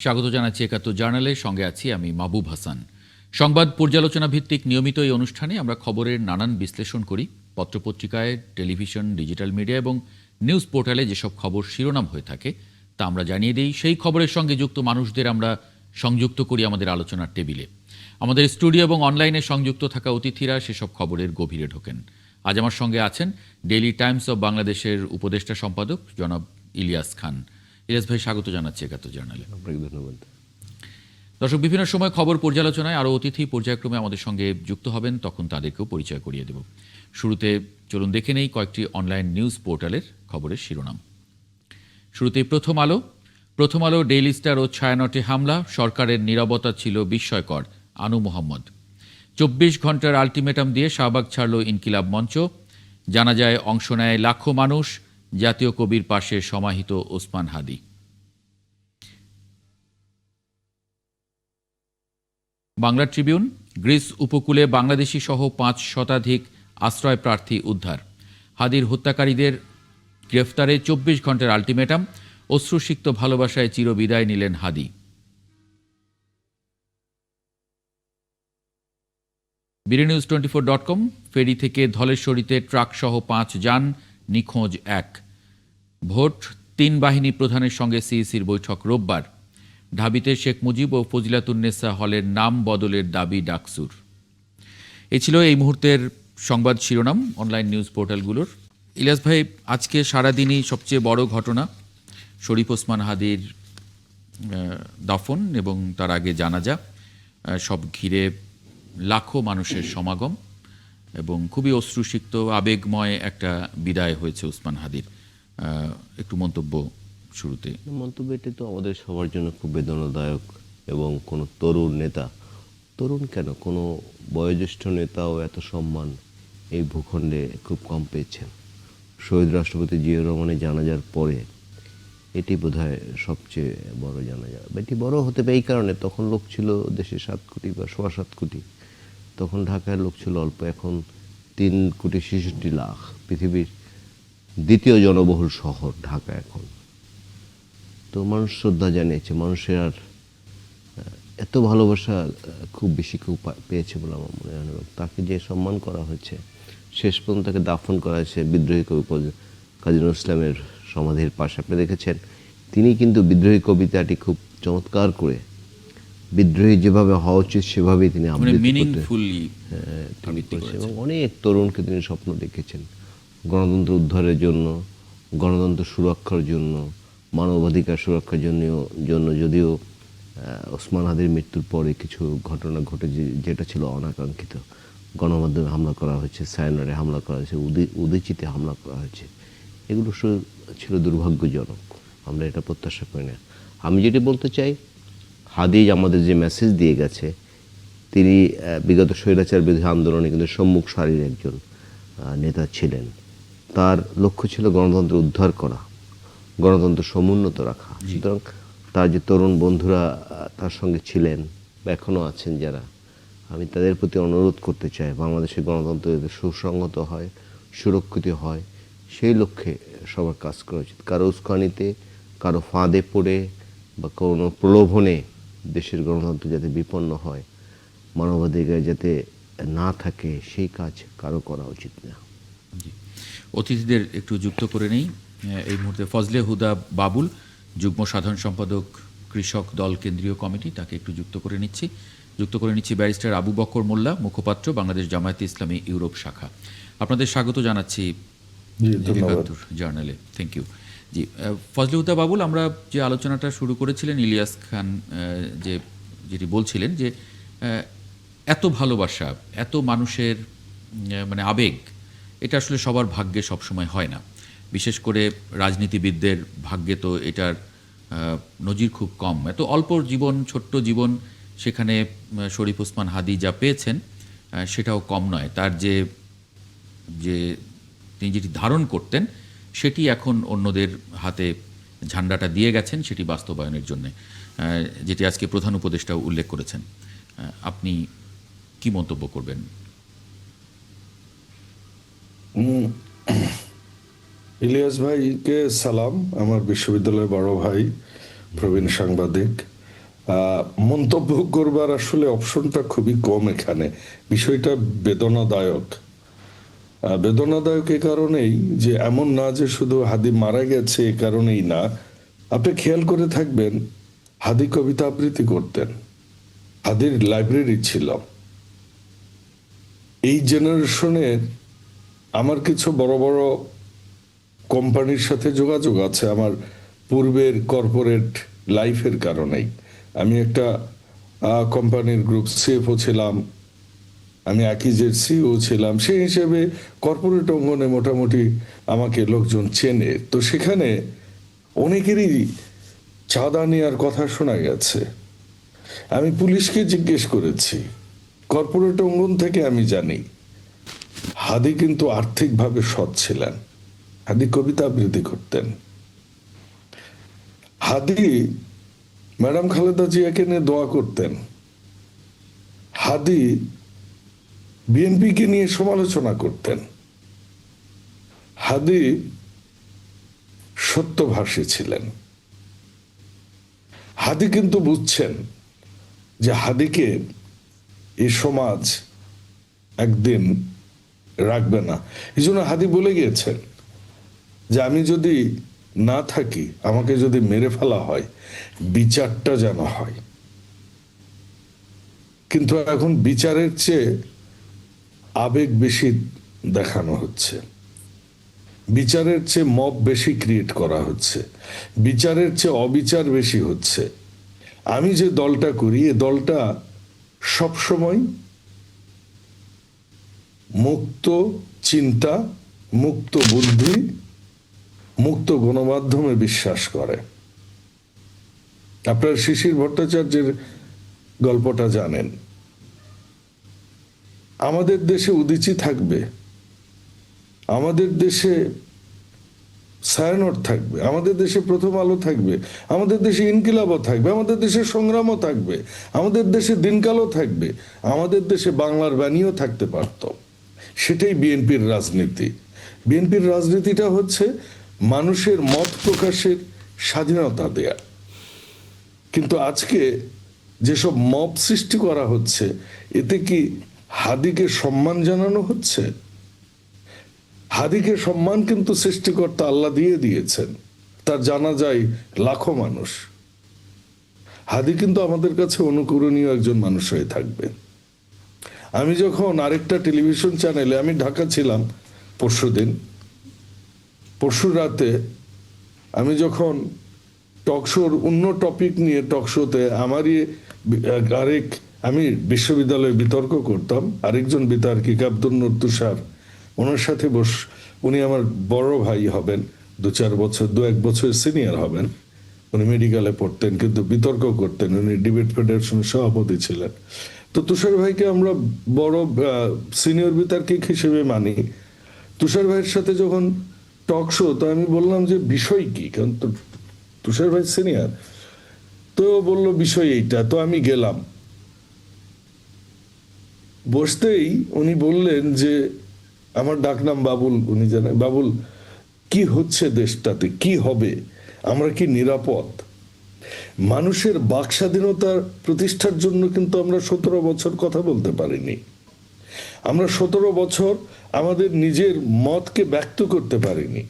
স্বাগত জানাচ্ছি ৭১ জার্নালের সঙ্গে আছি আমি মাহবুব হাসান। সংবাদ পর্যালোচনা ভিত্তিক নিয়মিত এই অনুষ্ঠানে আমরা খবরের নানান বিশ্লেষণ করি। পত্রপত্রিকায়, টেলিভিশন, ডিজিটাল মিডিয়া এবং নিউজ পোর্টালে যেসব খবর শিরোনাম হয়ে থাকে তা আমরা জানিয়ে দিই। সেই খবরের সঙ্গে যুক্ত মানুষদের আমরা সংযুক্ত করি আমাদের আলোচনার টেবিলে। আমাদের স্টুডিও এবং অনলাইনে সংযুক্ত থাকা অতিথিরা সেসব খবরের গভীরে ঢোকেন। আজ আমার সঙ্গে আছেন ডেইলি টাইমস অব বাংলাদেশের উপদেষ্টা সম্পাদক জনাব ইলিয়াস খান। ইলিয়াস ভাই, স্বাগত জানাচ্ছি ৭১ জার্নালে। আপনাকে ধন্যবাদ। দর্শক, বিভিন্ন সময় খবর পর্যালোচনায় আরও অতিথি পর্যায়ক্রমে আমাদের সঙ্গে যুক্ত হবেন, তখন তাদেরকেও পরিচয় করিয়ে দেব। শুরুতে চলুন দেখে নেই কয়েকটি অনলাইন নিউজ পোর্টালের খবরের শিরোনাম। শুরুতেই প্রথম আলো, ডেইলি স্টার ও ছায়ানটে হামলা, সরকারের নীরবতা ছিল বিস্ময়কর, আনু মোহাম্মদ। ২৪ ঘন্টার আলটিমেটাম দিয়ে শাহবাগ ছাড়ল ইনকিলাব মঞ্চ, জানাজায় অংশ নেয় লাখো মানুষ, জাতীয় কবির পাশে সমাহিত ওসমান হাদি। বাংলা ট্রিবিউন, গ্রিস উপকূলে বাংলাদেশি সহ ৫ শতাধিক আশ্রয় প্রার্থী উদ্ধার, হাদির হত্যাকারীদের গ্রেফতারে ২৪ ঘন্টার আলটিমেটাম, অশ্রুসিক্ত ভালোবাসায় চিরবিদায় নিলেন হাদি। বিডিনিউজ24.com, ফেরি থেকে ধলেশ্বরীতে ট্রাকসহ ৫ যান, নিখোঁজ ১। ভোট ৩ বাহিনী প্রধানের সঙ্গে সিইসির বৈঠক রোববার। ঢাবিতে শেখ মুজিব ও ফজিলাতুন্নেসা হলের নাম বদলের দাবি ডাকসুর। এই ছিল এই মুহূর্তের সংবাদ শিরোনাম অনলাইন নিউজ পোর্টালগুলোর। ইলিয়াস ভাই, আজকে সারাদিনই সবচেয়ে বড় ঘটনা শরীফ ওসমান হাদির দাফন এবং তার আগে জানাজা, সব ঘিরে লাখো মানুষের সমাগম এবং খুবই অশ্রুসিক্ত আবেগময় একটা বিদায় হয়েছে ওসমান হাদির। একটু মন্তব্য শুরুতে। মন্তব্য এটি তো আমাদের সবার জন্য খুব বেদনাদায়ক এবং কোনো তরুণ নেতা, তরুণ কেন, কোনো বয়োজ্যেষ্ঠ নেতাও এত সম্মান এই ভূখণ্ডে খুব কম পেয়েছেন। শহীদ রাষ্ট্রপতি জিয়াউর রহমানের জানাজার পরে এটি বোধহয় সবচেয়ে বড় জানাজা। এটি বড় হতে পারে এই কারণে, তখন লোক ছিল দেশে ৭ কোটি বা ৭.৫ কোটি, তখন ঢাকার লোক ছিল অল্প, এখন ৩,৬৬,০০,০০০ পৃথিবীর দ্বিতীয় জনবহুল শহর ঢাকা এখন। তো মানুষ শ্রদ্ধা জানিয়েছে, মানুষের আর এত ভালোবাসা খুব বেশি কেউ পেয়েছে বলে আমার মনে হয়। এবং তাকে যে সম্মান করা হয়েছে, শেষ পর্যন্ত তাকে দাফন করা হয়েছে বিদ্রোহী কবি কাজী নজরুল ইসলামের সমাধির পাশে। আপনি দেখেছেন তিনি কিন্তু বিদ্রোহী কবিতাটি খুব চমৎকার করে, বিদ্রোহী যেভাবে হওয়া উচিত সেভাবেই তিনি এবং অনেক তরুণকে তিনি স্বপ্ন দেখেছেন গণতন্ত্র উদ্ধারের জন্য, গণতন্ত্র সুরক্ষার জন্য, মানবাধিকার সুরক্ষার জন্য। যদিও ওসমান হাদির মৃত্যুর পরে কিছু ঘটনা ঘটে যেটা ছিল অনাকাঙ্ক্ষিত। গণমাধ্যমে হামলা করা হয়েছে, সায়নারে হামলা করা হয়েছে, উদয়চিতে হামলা করা হয়েছে, এগুলো ছিল দুর্ভাগ্যজনক। আমরা এটা প্রত্যাশা করি না। আমি যেটি বলতে চাই, হাদি আমাদের যে মেসেজ দিয়ে গেছে, তিনি বিগত স্বৈরাচার বিরোধী আন্দোলনে কিন্তু সম্মুখ সারির একজন নেতা ছিলেন। তার লক্ষ্য ছিল গণতন্ত্র উদ্ধার করা, গণতন্ত্র সমুন্নত রাখা। সুতরাং তার যে তরুণ বন্ধুরা তার সঙ্গে ছিলেন বা এখনও আছেন যারা, আমি তাদের প্রতি অনুরোধ করতে চাই বাংলাদেশের গণতন্ত্র যাতে সুসংহত হয়, সুরক্ষিত হয়, সেই লক্ষ্যে সবার কাজ করা উচিত। কারো উস্কানিতে, কারো ফাঁদে পড়ে বা কোনো প্রলোভনে দেশের গণতন্ত্র যাতে বিপন্ন হয়, মানবাধিকার যাতে না থাকে, সেই কাজ কারো করা উচিত না। অতিথিদের একটু যুক্ত করে নেই এই মুহূর্তে। ফজলে হুদা বাবুল, যুগ্ম সাধারণ সম্পাদক, কৃষক দল কেন্দ্রীয় কমিটি, তাকে একটু যুক্ত করে নিচ্ছি। ব্যারিস্টার আবু বকর মোল্লা, মুখপাত্র, বাংলাদেশ জামায়াতে ইসলামী ইউরোপ শাখা। আপনাদের স্বাগত জানাচ্ছি জার্নালে। Thank you. জি, ফজলে হুদা বাবুল, আমরা যে আলোচনাটা শুরু করেছিলেন, ইলিয়াস খান যেটি বলছিলেন যে এত ভালোবাসা, এত মানুষের মানে আবেগ, এটা আসলে সবার ভাগ্যে সবসময় হয় না। বিশেষ করে রাজনীতিবিদদের ভাগ্যে তো এটার নজির খুব কম। এত অল্প জীবন, ছোট্ট জীবন, সেখানে শরীফ ওসমান হাদি যা পেয়েছেন সেটাও কম নয়। তার যে তিনি যেটি ধারণ করতেন সেটি এখন অন্যদের হাতে ঝান্ডাটা দিয়ে গেছেন সেটি বাস্তবায়নের জন্য, যেটি আজকে প্রধান উপদেষ্টাও উল্লেখ করেছেন। আপনি কি মন্তব্য করবেন? ইলিয়াস ভাইকে সালাম, আমার বিশ্ববিদ্যালয়ের বড় ভাই, প্রবীণ সাংবাদিক। মন্তব্য করবার আসলে অপশনটা খুবই কম এখানে। বিষয়টা বেদনাদায়ক। বেদনাদায়ক এ কারণেই যে এমন না যে শুধু হাদি মারা গেছে এ কারণেই না। আপনি খেয়াল করে থাকবেন, হাদি কবিতা আবৃত্তি করতেন, হাদির লাইব্রেরি ছিল। এই জেনারেশনের আমার কিছু বড় বড় কোম্পানির সাথে যোগাযোগ আছে আমার পূর্বের কর্পোরেট লাইফের কারণেই। আমি একটা কোম্পানির গ্রুপ সিএফও ছিলাম, আমি একইজের সিও ছিলাম। সেই হিসেবে কর্পোরেট অঙ্গনে মোটামুটি আমাকে লোকজন চেনে। তো সেখানে অনেকেরই চাঁদা নেওয়ার কথা শোনা গেছে। আমি পুলিশকে জিজ্ঞেস করেছি, কর্পোরেট অঙ্গন থেকে আমি জানি হাদি কিন্তু আর্থিকভাবে সৎ ছিলেন। হাদি কবিতা আবৃত্তি করতেন। হাদি ম্যাডাম খালেদা জিয়াকে নিয়ে দোয়া করতেন। হাদি বিএনপিকে নিয়ে সমালোচনা করতেন। হাদি সত্যভাষী ছিলেন। হাদি কিন্তু বুঝছেন যে হাদিকে এই সমাজ একদিন রাখবে না। এই জন্য হাদি বলে গিয়েছেন যে আমি যদি না থাকি, আমাকে যদি মেরে ফেলা হয়, বিচারটা যেন হয়। কিন্তু এখন বিচারের চেয়ে আবেগ বেশি দেখানো হচ্ছে, বিচারের চেয়ে মব বেশি ক্রিয়েট করা হচ্ছে, বিচারের চেয়ে অবিচার বেশি হচ্ছে। আমি যে দলটা করি, এ দলটা সবসময় মুক্ত চিন্তা, মুক্ত বুদ্ধি, মুক্ত গণমাধ্যমে বিশ্বাস করে। আপনার শিশির ভট্টাচার্যের গল্পটা জানেন। আমাদের দেশে উদীচী থাকবে, আমাদের দেশে ছায়ানট থাকবে, আমাদের দেশে প্রথম আলো থাকবে, আমাদের দেশে ইনকিলাবও থাকবে, আমাদের দেশে সংগ্রামও থাকবে, আমাদের দেশে দিনকালও থাকবে, আমাদের দেশে বাংলার বাণীও থাকতে পারত। সেটাই বিএনপির রাজনীতি। বিএনপির রাজনীতিটা হচ্ছে মানুষের মত প্রকাশের স্বাধীনতা দেয়া। কিন্তু আজকে যেসব মব সৃষ্টি করা হচ্ছে, এতে কি হাদিকে সম্মান জানানো হচ্ছে? হাদিকে সম্মান কিন্তু সৃষ্টিকর্তা আল্লাহ দিয়ে দিয়েছেন, তার জানা যায় লাখো মানুষ। হাদি কিন্তু আমাদের কাছে অনুকরণীয় একজন মানুষ হয়ে থাকবে। আমি যখন আরেকটা টেলিভিশন চ্যানেলে, আমি ঢাকা ছিলাম পরশু রাতে, আমি যখন টকশোর অন্য টপিক নিয়ে টকশোতে আমি বিশ্ববিদ্যালয়ে বিতর্ক করতাম, আরেকজন বিতর্কিক আব্দুল নূর তুষার, ওনার সাথে উনি আমার বড় ভাই হবেন, 2-1 বছর সিনিয়র হবেন। উনি মেডিকেলে পড়তেন কিন্তু বিতর্ক করতেন, উনি ডিবেট ফেডারেশনের সভাপতি ছিলেন। তো তুষার ভাইকে আমরা বড় সিনিয়র বিতর্কিক হিসেবে মানি। তুষার ভাইয়ের সাথে যখন টক শো, তো আমি বললাম যে বিষয় কি, কারণ তুষার ভাই সিনিয়র। তো বললো বিষয় এইটা। তো আমি গেলাম, বসতেই উনি বললেন যে, আমার ডাকনাম বাবুল, উনি জানেন, বাবুল কি হচ্ছে দেশটাতে, কি হবে, আমরা কি নিরাপদ? মানুষের বাক স্বাধীনতা প্রতিষ্ঠার জন্য কিন্তু আমরা 17 বছর কথা বলতে পারিনি। আমরা 17 বছর আমাদের নিজের মতকে ব্যক্ত করতে পারিনি।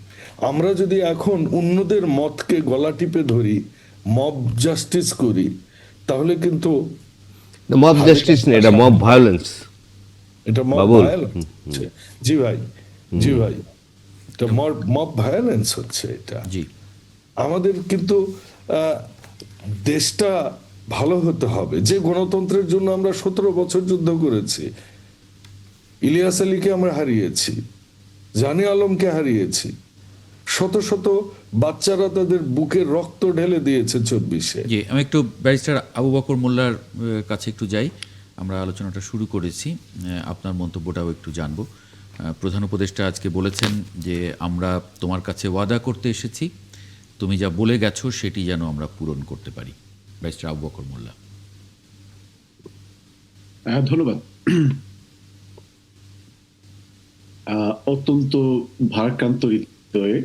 আমরা যদি এখন অন্যদের মতকে গলা টিপে ধরি, মব জাস্টিস করি, তাহলে কিন্তু মব জাস্টিস না, এটা মব ভায়োলেন্স। এটা মব ভায়োলেন্স। জি ভাই, জি ভাই, এটা মব ভায়োলেন্স হচ্ছে এটা। জি, আমাদের কিন্তু দেশটা ভালো হতে হবে। যে গণতন্ত্রের জন্য আমরা 17 বছর যুদ্ধ করেছি, ইলিয়াস আলীকে আমরা হারিয়েছি, জানি আলমকে হারিয়েছি, শত শত বাচ্চারা তাদের বুকের রক্ত ঢেলে দিয়েছে 24-এ। জি, আমি একটু ব্যারিস্টার আবু বকর মোল্লার কাছে একটু যাই। আমরা আলোচনাটা শুরু করেছি, আপনার মন্তব্যটাও একটু জানবো। প্রধান উপদেষ্টা আজকে বলেছেন যে আমরা তোমার কাছে ওয়াদা করতে এসেছি, তুমি যা বলে গেছো সেটি যেন আমরা পূরণ করতে পারি। ব্যারিস্টার আবু বকর মোল্লা। হ্যাঁ, ধন্যবাদ। অত্যন্ত ভারাক্রান্ত হৃদয়ে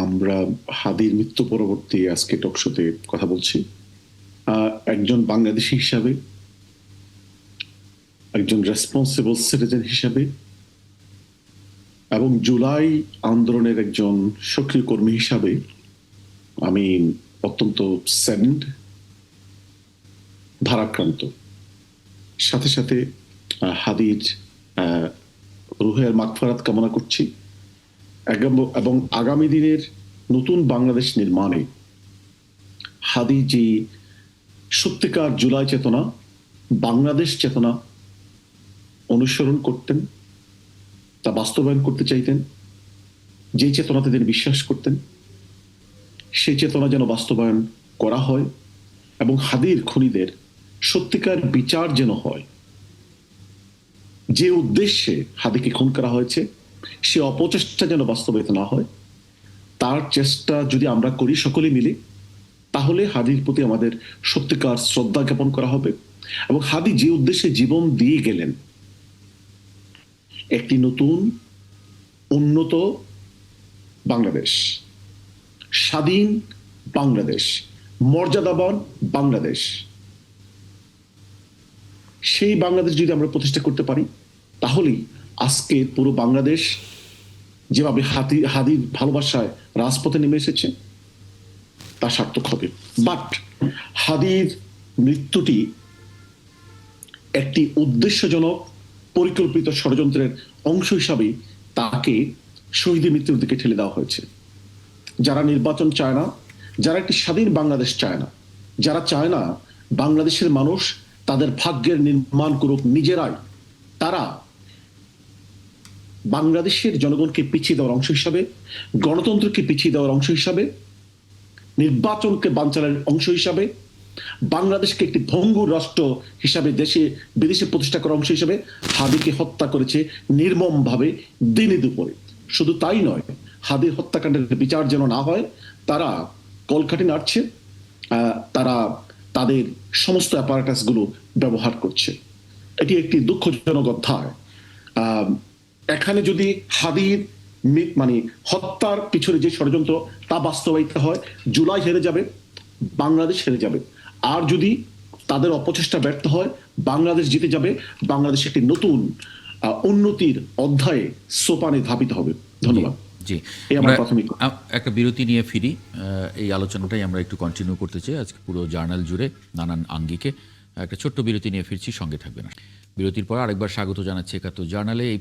আমরা হাদির মৃত্যু পরবর্তী আজকে টকশোতে কথা বলছি। একজন বাংলাদেশি হিসাবে, একজন রেসপন্সিবল সিটিজেন হিসাবে এবং জুলাই আন্দোলনের একজন সক্রিয় কর্মী হিসাবে আমি অত্যন্ত স্যাডেন্ড, ভারাক্রান্ত। সাথে সাথে হাদির রুহের মাগফিরাত কামনা করছি এবং আগামী দিনের নতুন বাংলাদেশ নির্মাণে হাদি যে সত্যিকার জুলাই চেতনা, বাংলাদেশ চেতনা অনুসরণ করতেন, তা বাস্তবায়ন করতে চাইতেন, যে চেতনাতে তিনি বিশ্বাস করতেন, সেই চেতনা যেন বাস্তবায়ন করা হয় এবং হাদির খুনিদের সত্যিকার বিচার যেন হয়। যে উদ্দেশ্যে হাদিকে খুন করা হয়েছে সে অপচেষ্টা যেন বাস্তবায়িত না হয়, তার চেষ্টা যদি আমরা করি সকলে মিলে, তাহলে হাদির প্রতি আমাদের সত্যিকার শ্রদ্ধা জ্ঞাপন করা হবে। এবং হাদি যে উদ্দেশ্যে জীবন দিয়ে গেলেন, একটি নতুন উন্নত বাংলাদেশ, স্বাধীন বাংলাদেশ, মর্যাদাবান বাংলাদেশ, সেই বাংলাদেশ যদি আমরা প্রতিষ্ঠা করতে পারি, তাহলেই আজকে পুরো বাংলাদেশ যেভাবে হাদির ভালোবাসায় রাজপথে নেমে এসেছে তা সার্থক হবে। বাট হাদির মৃত্যুটি একটি উদ্দেশ্যজনক পরিকল্পিত ষড়যন্ত্রের অংশ হিসাবে তাকে শহীদের মৃত্যুর দিকে ঠেলে দেওয়া হয়েছে। যারা নির্বাচন চায় না, যারা একটি স্বাধীন বাংলাদেশ চায় না, যারা চায় না বাংলাদেশের মানুষ তাদের ভাগ্যের নির্মাণ করুক নিজেরাই, তারা বাংলাদেশের জনগণকে পিছিয়ে দেওয়ার অংশ হিসাবে, গণতন্ত্রকে পিছিয়ে দেওয়ার অংশ হিসাবে, নির্বাচনকে বানচালের অংশ হিসাবে, বাংলাদেশকে একটি ভঙ্গুর রাষ্ট্র হিসাবে দেশে বিদেশে প্রতিষ্ঠা করার অংশ হিসাবে হাদিকে হত্যা করেছে নির্মমভাবে, দিনে দুপুরে। শুধু তাই নয়, হাদির হত্যাকাণ্ডের বিচার যেন না হয়, তারা কলকাঠি নাড়ছে, তারা তাদের সমস্ত অ্যাপারেটাস গুলো ব্যবহার করছে। এটি একটি দুঃখজনক অধ্যায়। এখানে যদি হাদির মানে হত্যার পিছনে যে ষড়যন্ত্র তা বাস্তবায়িত হয়, জুলাই হেরে যাবে, বাংলাদেশ হেরে যাবে। আর যদি তাদের অপচেষ্টা ব্যর্থ হয়, বাংলাদেশ জিতে যাবে, বাংলাদেশ একটি নতুন উন্নতির অধ্যায়ে সোপানে ধাবিত হবে। ধন্যবাদ। জি, এই আমার প্রাথমিক। একটা বিরতি নিয়ে ফিরি। এই আলোচনাটাই আমরা একটু কন্টিনিউ করতে চাই আজকে পুরো জার্নাল জুড়ে নানান আঙ্গিকে। একটা ছোট্ট বিরতি নিয়ে ফিরছি, সঙ্গে থাকবেন। বিরতির পর আরেকবার স্বাগত জানাচ্ছি একাত্তর জার্নালে। এই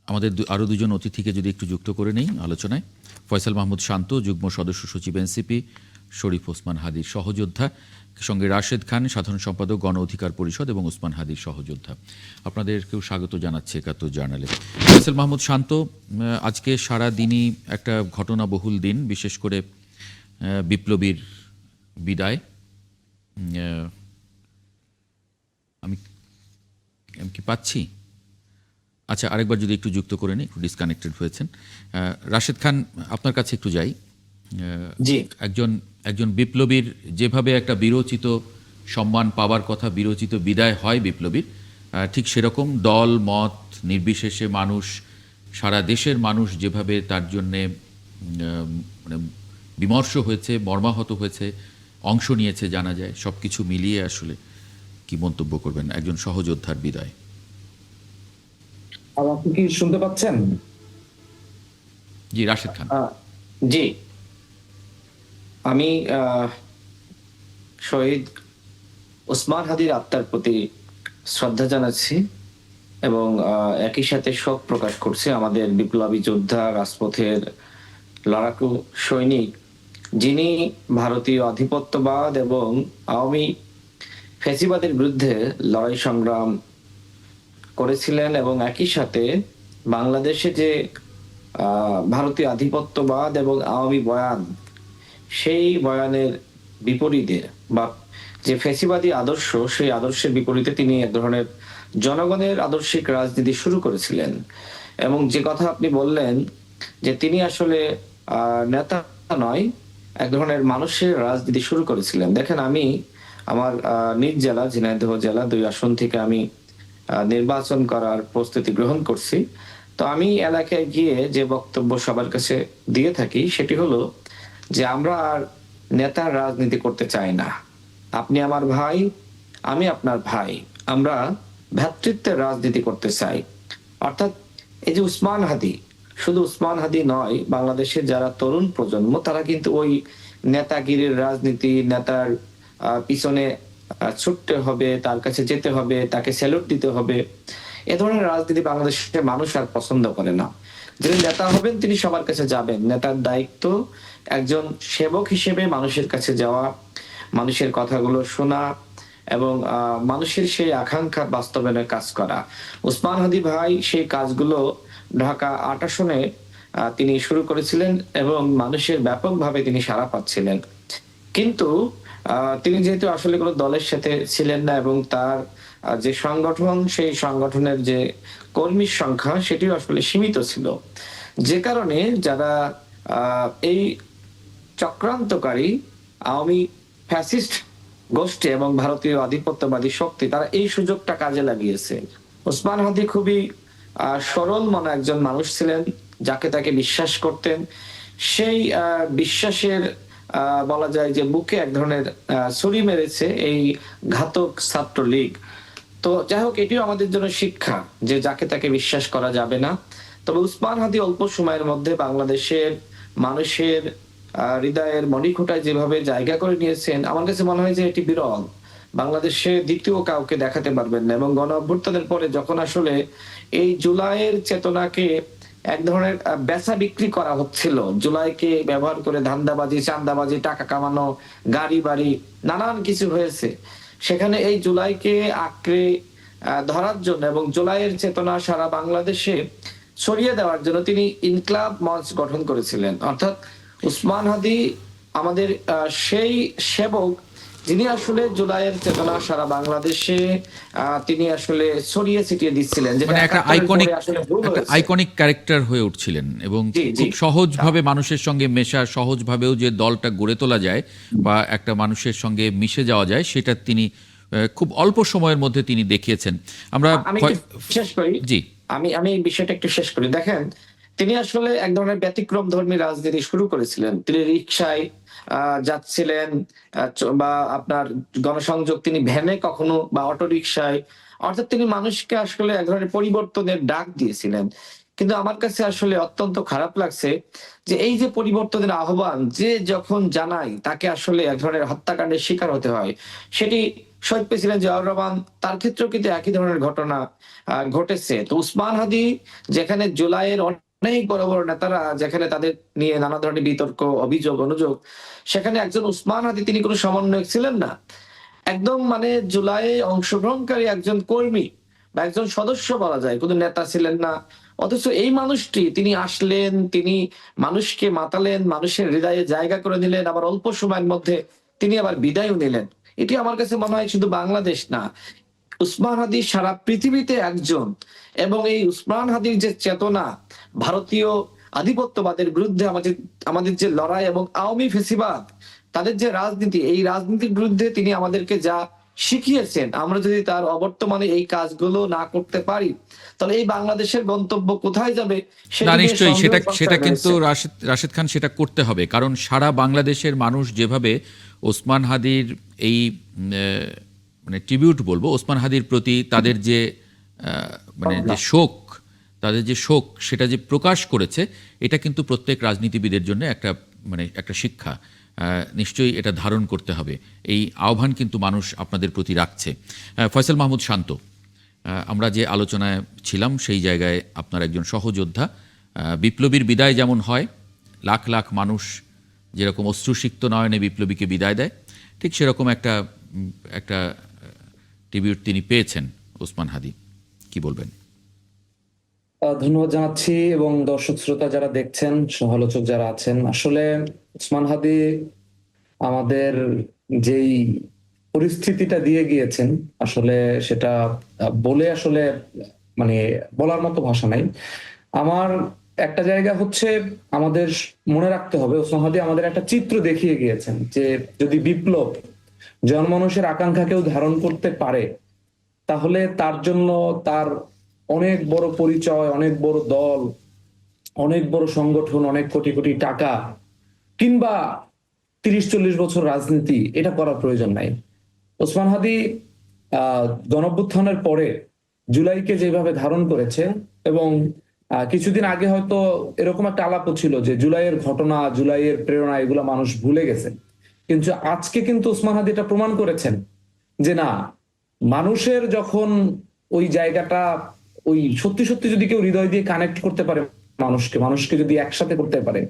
আমাদের আরও দুজন অতিথিকে যদি একটু যুক্ত করে নেই আলোচনায়। ফয়সাল মাহমুদ শান্ত, যুগ্ম সদস্য সচিব এনসিপি, শরীফ ওসমান হাদির সহযোদ্ধা, সঙ্গে রাশেদ খান, সাধারণ সম্পাদক, গণ অধিকার পরিষদ এবং ওসমান হাদির সহযোদ্ধা। আপনাদেরকেও স্বাগত জানাচ্ছে একাত্তর জার্নালে। ফয়সাল মাহমুদ শান্ত, আজকে সারা দিনই একটা ঘটনাবহুল দিন, বিশেষ করে বিপ্লবীর বিদায়। আমি কি পাচ্ছি? আচ্ছা, আরেকবার যদি একটু যুক্ত করে নিই, একটু ডিসকানেক্টেড হয়েছেন। রাশেদ খান, আপনার কাছে একটু যাই। জি, একজন বিপ্লবীর যেভাবে একটা বিরোচিত সম্মান পাওয়ার কথা, বিরোচিত বিদায় হয় বিপ্লবীর, ঠিক সেরকম দল মত নির্বিশেষে মানুষ, সারা দেশের মানুষ যেভাবে তার জন্যে মানে বিমর্ষ হয়েছে, মর্মাহত হয়েছে, অংশ নিয়েছে জানা যায়। সব কিছু মিলিয়ে আসলে কি মন্তব্য করবেন একজন সহযোদ্ধার বিদায়? আপনি কি শুনতে পাচ্ছেন? জি, রাশেদ খান। জি, আমি শহীদ ওসমান হাদির আত্মার প্রতি শ্রদ্ধা জানাচ্ছি এবং একই সাথে শোক প্রকাশ করছি আমাদের বিপ্লবী যোদ্ধা, রাজপথের লড়াকু সৈনিক, যিনি ভারতীয় আধিপত্যবাদ এবং আওয়ামী ফ্যাসিবাদের বিরুদ্ধে লড়াই সংগ্রাম করেছিলেন এবং একই সাথে বাংলাদেশে যে ভারতীয় আধিপত্যবাদ এবং আওয়ামী বয়ান, সেই বয়ানের বিপরীতে বা যে ফ্যাসিবাদী আদর্শ, সেই আদর্শের বিপরীতে তিনি এক ধরনের জনগণের আদর্শিক রাজনীতি শুরু করেছিলেন। এবং যে কথা আপনি বললেন যে তিনি আসলে নেতা নয়, এক ধরনের মানুষের রাজনীতি শুরু করেছিলেন। দেখেন, আমি আমার নিজ জেলা ঝিনাইদহ জেলা 2 আসন থেকে আমি নির্বাচন করার প্রস্তুতি গ্রহণ করছি। তো আমি এলাকায় গিয়ে যে বক্তব্য সবার কাছে দিয়ে থাকি সেটি হলো যে আমরা আর নেতার রাজনীতি করতে চাই না, আপনি আমার ভাই, আমি আপনার ভাই, আমরা ভ্রাতৃত্বের রাজনীতি করতে চাই। অর্থাৎ এই যে উসমান হাদি, শুধু উসমান হাদি নয়, বাংলাদেশের যারা তরুণ প্রজন্ম তারা কিন্তু ওই নেতাগিরির রাজনীতি, নেতার পিছনে ছুটতে হবে, তার কাছে যেতে হবে, তাকে স্যালুট দিতে হবে, এ ধরনের রাজনীতি বাংলাদেশের মানুষ আর পছন্দ করে না। যিনি নেতা হবেন তিনি সবার কাছে যাবেন, নেতার দায়িত্ব একজন সেবক হিসেবে মানুষের কাছে যাওয়া, মানুষের কথাগুলো শোনা এবং মানুষের সেই আকাঙ্ক্ষা বাস্তবায়নের কাজ করা। উসমান হাদি ভাই সেই কাজগুলো ঢাকা ৮ আসনে তিনি শুরু করেছিলেন এবং মানুষের ব্যাপকভাবে তিনি সাড়া পাচ্ছিলেন। কিন্তু তিনি যেহেতু আসলে কোনো দলের সাথে ছিলেন না এবং তার যে সংগঠন, সেই সংগঠনের যে কর্মীর সংখ্যা সেটিও আসলে সীমিত ছিল। যে কারণে যারা এই চক্রান্তকারী আওয়ামী ফ্যাসিস্ট গোষ্ঠী এবং ভারতীয় আধিপত্যবাদী শক্তি তারা এই সুযোগটা কাজে লাগিয়েছে। ওসমান হাদি খুবই সরল মনা একজন মানুষ ছিলেন, যাকে তাকে বিশ্বাস করতেন। সেই বিশ্বাসের বলা যায় যে বুকে এক ধরনের ছুরি মেরেছে এই ঘাতক ছাত্রলীগ। তো যাই হোক, এটিও আমাদের জন্য শিক্ষা যে যাকে তাকে বিশ্বাস করা যাবে না। তবে উসমান হাদি অল্প সময়ের মধ্যে বাংলাদেশের মানুষের হৃদয়ের মণিকোটায় যেভাবে জায়গা করে নিয়েছেন, আমার কাছে মনে হয় যে এটি বিরল। বাংলাদেশে দ্বিতীয় কাউকে দেখাতে পারবেন না। এবং গণ অভ্যুত্থানের পরে যখন আসলে এই জুলাইয়ের চেতনাকে এক ধরনের বেচা বিক্রি করা হচ্ছিল, জুলাইকে ব্যবহার করে ধান্দাবাজি, চাঁদাবাজি, টাকা কামানো, গাড়ি বাড়ি নানান কিছু হয়েছে, সেখানে এই জুলাইকে আঁকড়ে ধরার জন্য এবং জুলাইয়ের চেতনা সারা বাংলাদেশে ছড়িয়ে দেওয়ার জন্য তিনি ইনকলাব মঞ্চ গঠন করেছিলেন। অর্থাৎ উসমান হাদি আমাদের সেই সেবক যিনি আসলে জুলাইয়ের চেতনা সারা বাংলাদেশে তিনি আসলে ছড়িয়ে ছিটিয়ে দিচ্ছিলেন, যেটা মানে একটা ৭১ আইকনিক পরে আসলে ভুল হয়েছে। আইকনিক ক্যারেক্টার হয়ে উঠছিলেন এবং জি, জি। খুব সহজভাবে মানুষের সঙ্গে মেশা, সহজভাবেও যে দলটা গড়ে তোলা যায় বা একটা মানুষের সঙ্গে মিশে যাওয়া যায়, সেটা তিনি খুব অল্প সময়ের মধ্যে তিনি দেখিয়েছেন। আমরা আমি একটু শেষ করি। জি আমি এই বিষয়টা একটু শেষ করি। দেখেন, তিনি আসলে এক ধরনের ব্যতিক্রম ধর্মী রাজনীতি শুরু করেছিলেন। তিনি রিকশায় যাচ্ছিলেন, বা আপনার গণসংযোগ তিনি ভ্যানে কখনো বা অটো রিকশায়, অর্থাৎ তিনি মানুষকে আসলে এক ধরনের পরিবর্তনের ডাক দিয়েছিলেন। কিন্তু আমার কাছে আসলে অত্যন্ত খারাপ লাগছে যে এই যে পরিবর্তনের আহ্বান যে যখন জানায় তাকে আসলে এক ধরনের হত্যাকাণ্ডের শিকার হতে হয়। সেটি শহীদ প্রেসিডেন্ট জিয়াউর রহমান, তার ক্ষেত্রেও কিন্তু একই ধরনের ঘটনা ঘটেছে। তো উসমান হাদি যেখানে জুলাইয়ের অনেক বড় বড় নেতারা যেখানে তাদের নিয়ে নানা ধরনের বিতর্ক, অভিযোগ, অনুযোগ, সেখানে একজন উসমান হাদি তিনি কোনো সমন্বয়ক ছিলেন না। একদম মানে জুলাইয়ে অংশগ্রহণকারী একজন কর্মী বা একজন সদস্য বলা যায়, কোনো নেতা ছিলেন না। অথচ এই মানুষটি তিনি আসলেন, তিনি মানুষকে মাতালেন, মানুষের হৃদয়ে জায়গা করে নিলেন, আবার অল্প সময়ের মধ্যে তিনি আবার বিদায়ও নিলেন। এটি আমার কাছে মনে হয় শুধু বাংলাদেশ না, উসমান হাদি সারা পৃথিবীতে একজন। এবং এই উসমান হাদির যে চেতনা, ভারতীয় আধিপত্যবাদের বিরুদ্ধে আমাদের আমাদের যে লড়াই এবং আওয়ামী ফেসিবাদ, তাদের যে রাজনীতি, এই রাজনীতির বিরুদ্ধে তিনি আমাদেরকে যা শিখিয়েছেন, আমরা যদি তার অবর্তমানে এই কাজগুলো না করতে পারি, তাহলে এই বাংলাদেশের গন্তব্য কোথায় যাবে না, নিয়ে নিশ্চয়ই সন্দেহ সেটা সংশয় সেটা কিন্তু রয়েছে। রাশেদ খান সেটা করতে হবে, কারণ সারা বাংলাদেশের মানুষ যেভাবে ওসমান হাদির এই মানে ট্রিবিউট বলবো, ওসমান হাদির প্রতি তাদের যে মানে যে শোক, তাদের যে শোক সেটা যে প্রকাশ করেছে, এটা কিন্তু প্রত্যেক রাজনীতিবিদের জন্য একটা মানে একটা শিক্ষা। নিশ্চয়ই এটা ধারণ করতে হবে। এই আহ্বান কিন্তু মানুষ আপনাদের প্রতি রাখছে। ফয়সাল মাহমুদ শান্ত, আমরা যে আলোচনায় ছিলাম সেই জায়গায় আপনার একজন সহযোদ্ধা। বিপ্লবীর বিদায় যেমন হয়, লাখ লাখ মানুষ যেরকম অশ্রুসিক্ত নয়নে বিপ্লবীকে বিদায় দেয়, ঠিক সেরকম একটা একটা ট্রিবিউট তিনি পেয়েছেন ওসমান হাদি। কি বলবেন? ধন্যবাদ জানাচ্ছি এবং দর্শক শ্রোতা যারা দেখছেন, সমালোচক যারা আছেন, আসলে ওসমান হাদি আমাদের যেই পরিস্থিতিটা দিয়ে গিয়েছেন, আসলে সেটা বলে আসলে মানে বলার মতো ভাষা নাই। আমার একটা জায়গা হচ্ছে আমাদের মনে রাখতে হবে, ওসমান হাদি আমাদের একটা চিত্র দেখিয়ে গিয়েছেন যে যদি বিপ্লব জনমানুষের আকাঙ্ক্ষাকেও ধারণ করতে পারে, তাহলে তার জন্য তার অনেক বড় পরিচয়, অনেক বড় দল, অনেক বড় সংগঠন, অনেক কোটি কোটি টাকা কিংবা 30-40 বছর রাজনীতি এটা করার প্রয়োজন নাই। ওসমান হাদি গণঅভ্যুত্থানের পরে জুলাইকে যেভাবে ধারণ করেছে, এবং কিছুদিন আগে হয়তো এরকম একটা আলাপও ছিল যে জুলাইয়ের ঘটনা, জুলাইয়ের প্রেরণা এগুলো মানুষ ভুলে গেছে, কিন্তু আজকে কিন্তু ওসমান হাদি এটা প্রমাণ করেছেন যে না, মানুষের যখন ওই জায়গাটা, ওই সত্যি সত্যি যদি কেউ হৃদয় দিয়ে কানেক্ট করতে পারে মানুষকে, মানুষকে যদি একসাথে করতে পারে,